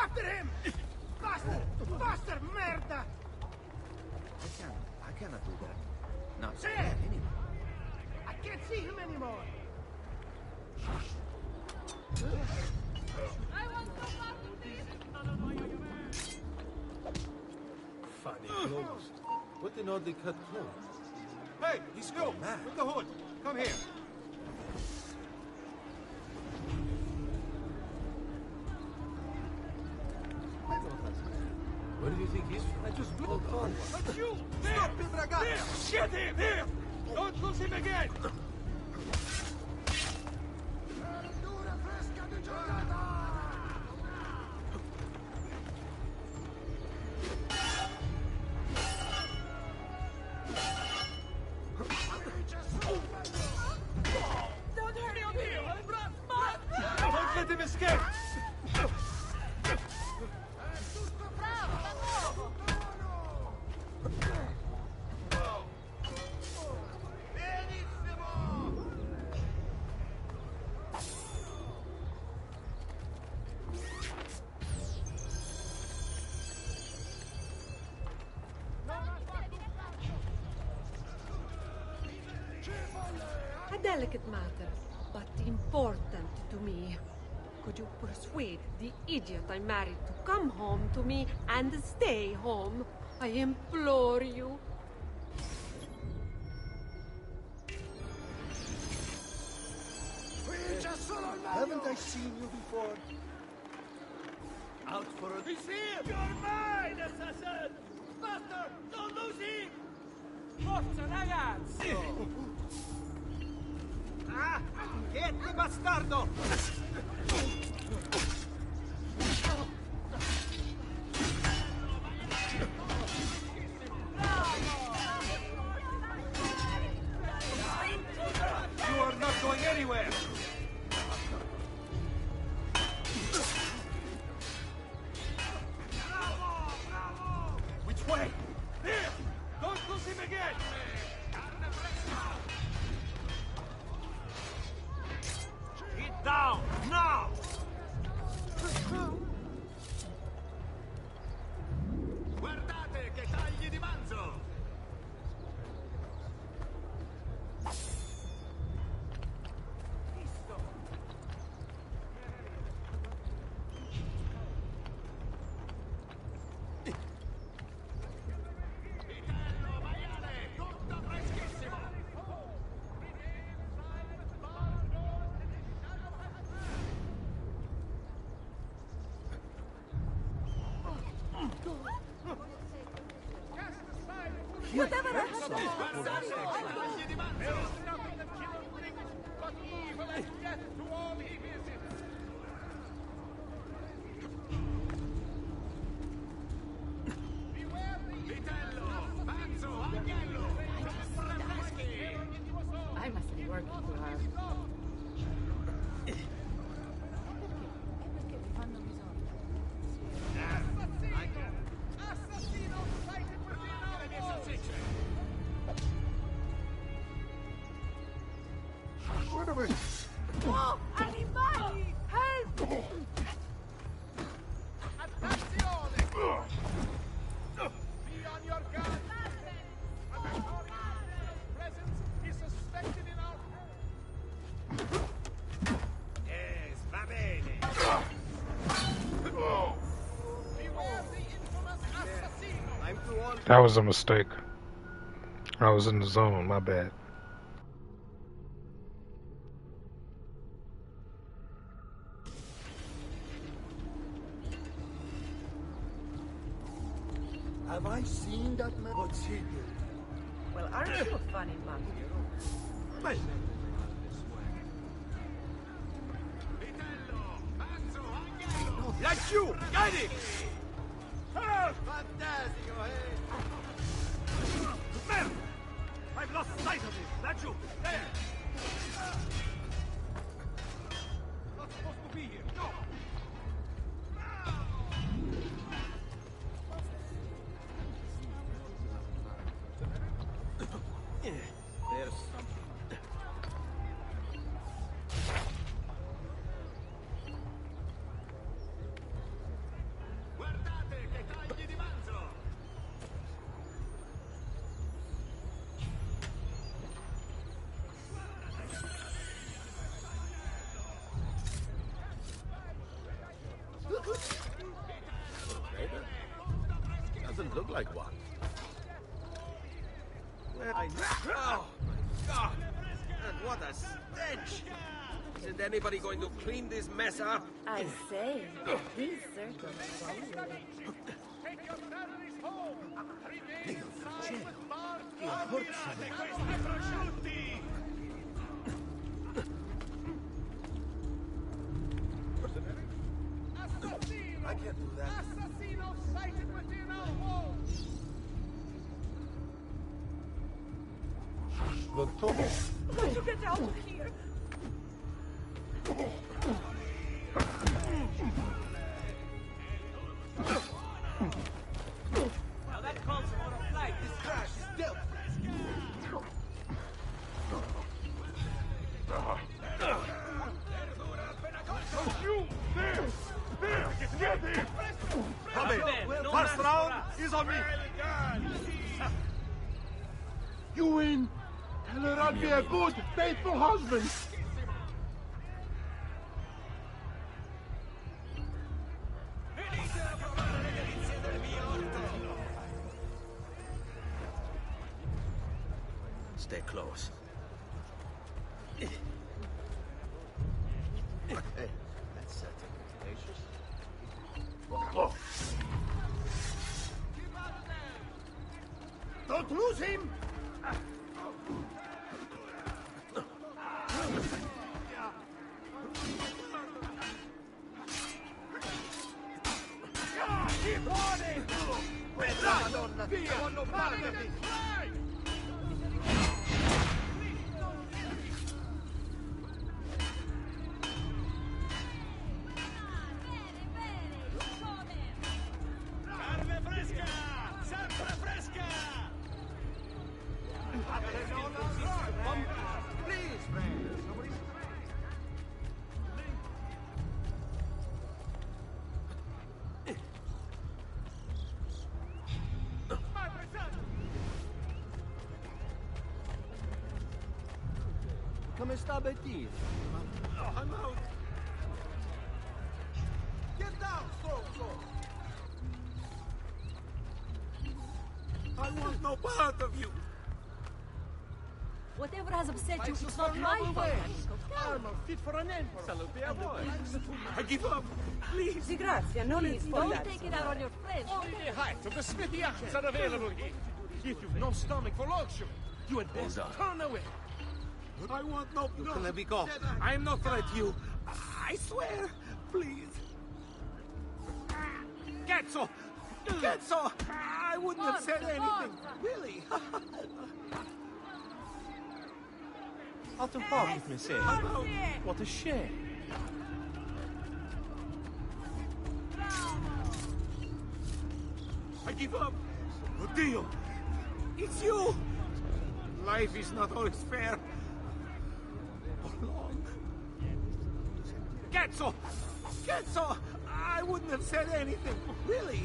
After him! Faster! Faster, merda! I cannot do that. Not Say that anyway. I can't see him anymore. I want no part of this! Funny clothes. What an oddly cut clothes. Hey, he's you! With the hood! Come here! Where do you think he's from? I just hold on. But you! Stop him, ragazzi! Here! Get him! Here! Don't lose him again! Don't hurt him! Don't let him escape! A delicate matter, but important to me. Could you persuade the idiot I married to come home to me and stay home? I implore you. Haven't I seen you before? Out for a... He's here! You're mine, assassin! Faster! Don't lose him! Forza, ragazzi! Ah! Quieto, bastardo! You are not going anywhere! Which way? Here! Don't lose him again! Get down! Now! Guardate che tagli di manzo! Vitello, maiale, tutto freschissimo! Whatever happened? Guardate che tagli di manzo! There is nothing that killer brings but evil and death to all he visits! Beware the Vitello, manzo, agnello! Sempre freschi! I must be working too hard. Perché mi fanno bisogno? Where are we? Oh, animali! Help! Attenzione! Be on your guard! A notorious presence is suspected in our... Yes, va bene. Beware the infamous assassino! I'm too old. That was a mistake. I was in the zone, my bad. Have I seen that man? What's he doing? Well, aren't you a funny monkey? Laggiù! Guidi! Fantastico, eh? Merda! I've lost sight of him! Laggiù! There! Not supposed to be here. No! There's something. Guardate che tagli di manzo! Doesn't look like one. Where I... Oh, my God! And what a stench! Isn't anybody going to clean this mess up? I say, he's certainly wrong. Take your salaries home! Remain inside with bars! Guardate questi prosciutti! Assassino! I can't do that. Assassino sighted within our walls! Why'd you get out of here? Now that calls for a flight. This crash is dealt. Come in! First round is on me! You win! Tell her I'll be a good, faithful husband! Stay close. Hey, that's certainly tenacious. Oh. Don't lose him! Keep running! Madonna, via! Non parli! Carne fresca! Sempre fresca! Please, friends. Somebody... Come sta Betty? I'm out! Get down, Stronzo! I want no part of you! Whatever has upset you, it's not my fault. Armor fit for an emperor. Salute a boy! I give up! Please! Sì, grazie, non Please, is don't take it out on your friends. Only the height of the smithy axes are available here. If you've no stomach for luxury, you had best turn away. I want no... Let me go. I am not threat you. I swear! Please! Cazzo! Cazzo! I wouldn't have said anything! Really? Out of pocket, messer. What a shame. I give up! Oddio! It's you! Life is not always fair. Oh, Scherzo! Scherzo! I wouldn't have said anything. Really?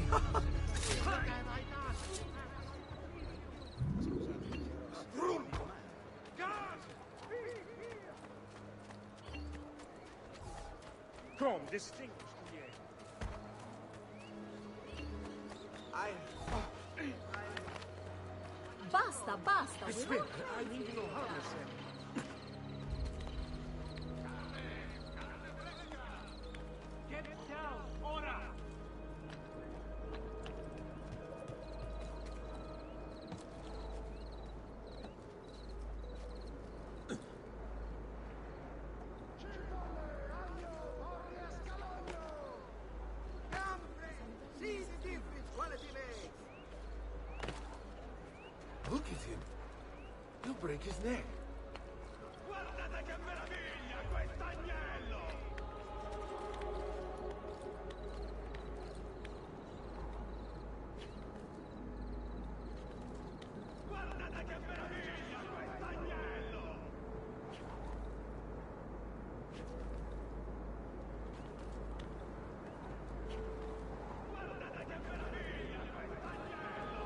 Come, distinguished client. Basta, basta. It's will fair. I mean no harm, sir. Get down, ora! Look at him. He'll break his neck. Guardate che meraviglia, quest'agnello! Guardate che meraviglia, quest'agnello! Guardate che meraviglia, quest'agnello!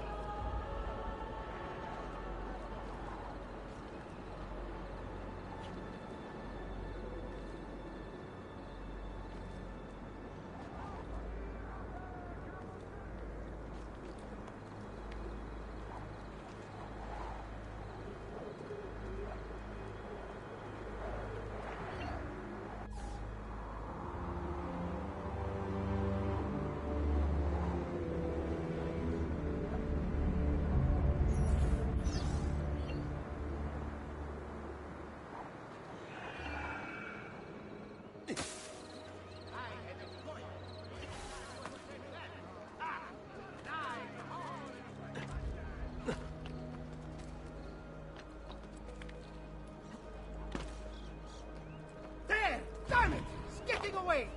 There! Damn it! It's getting away!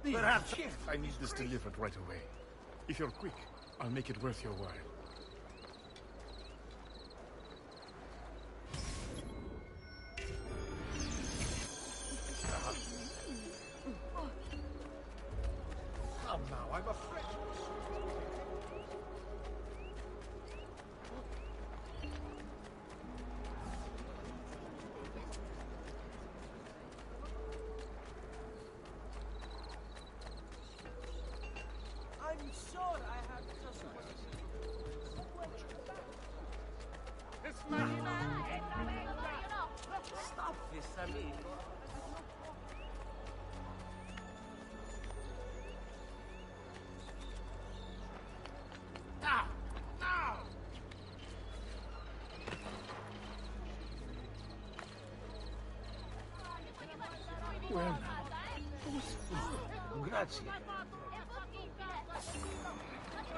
Perhaps I need this delivered right away. If you're quick, I'll make it worth your while. Come now, I'm afraid. I'm sure I have just Stop this, amigo. Now! Now! Well, Grazie.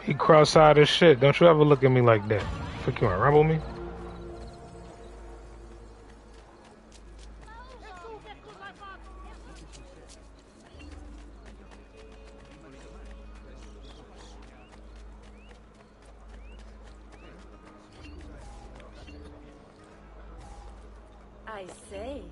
He cross-eyed as shit. Don't you ever look at me like that. Fuck, you wanna rumble me? I say,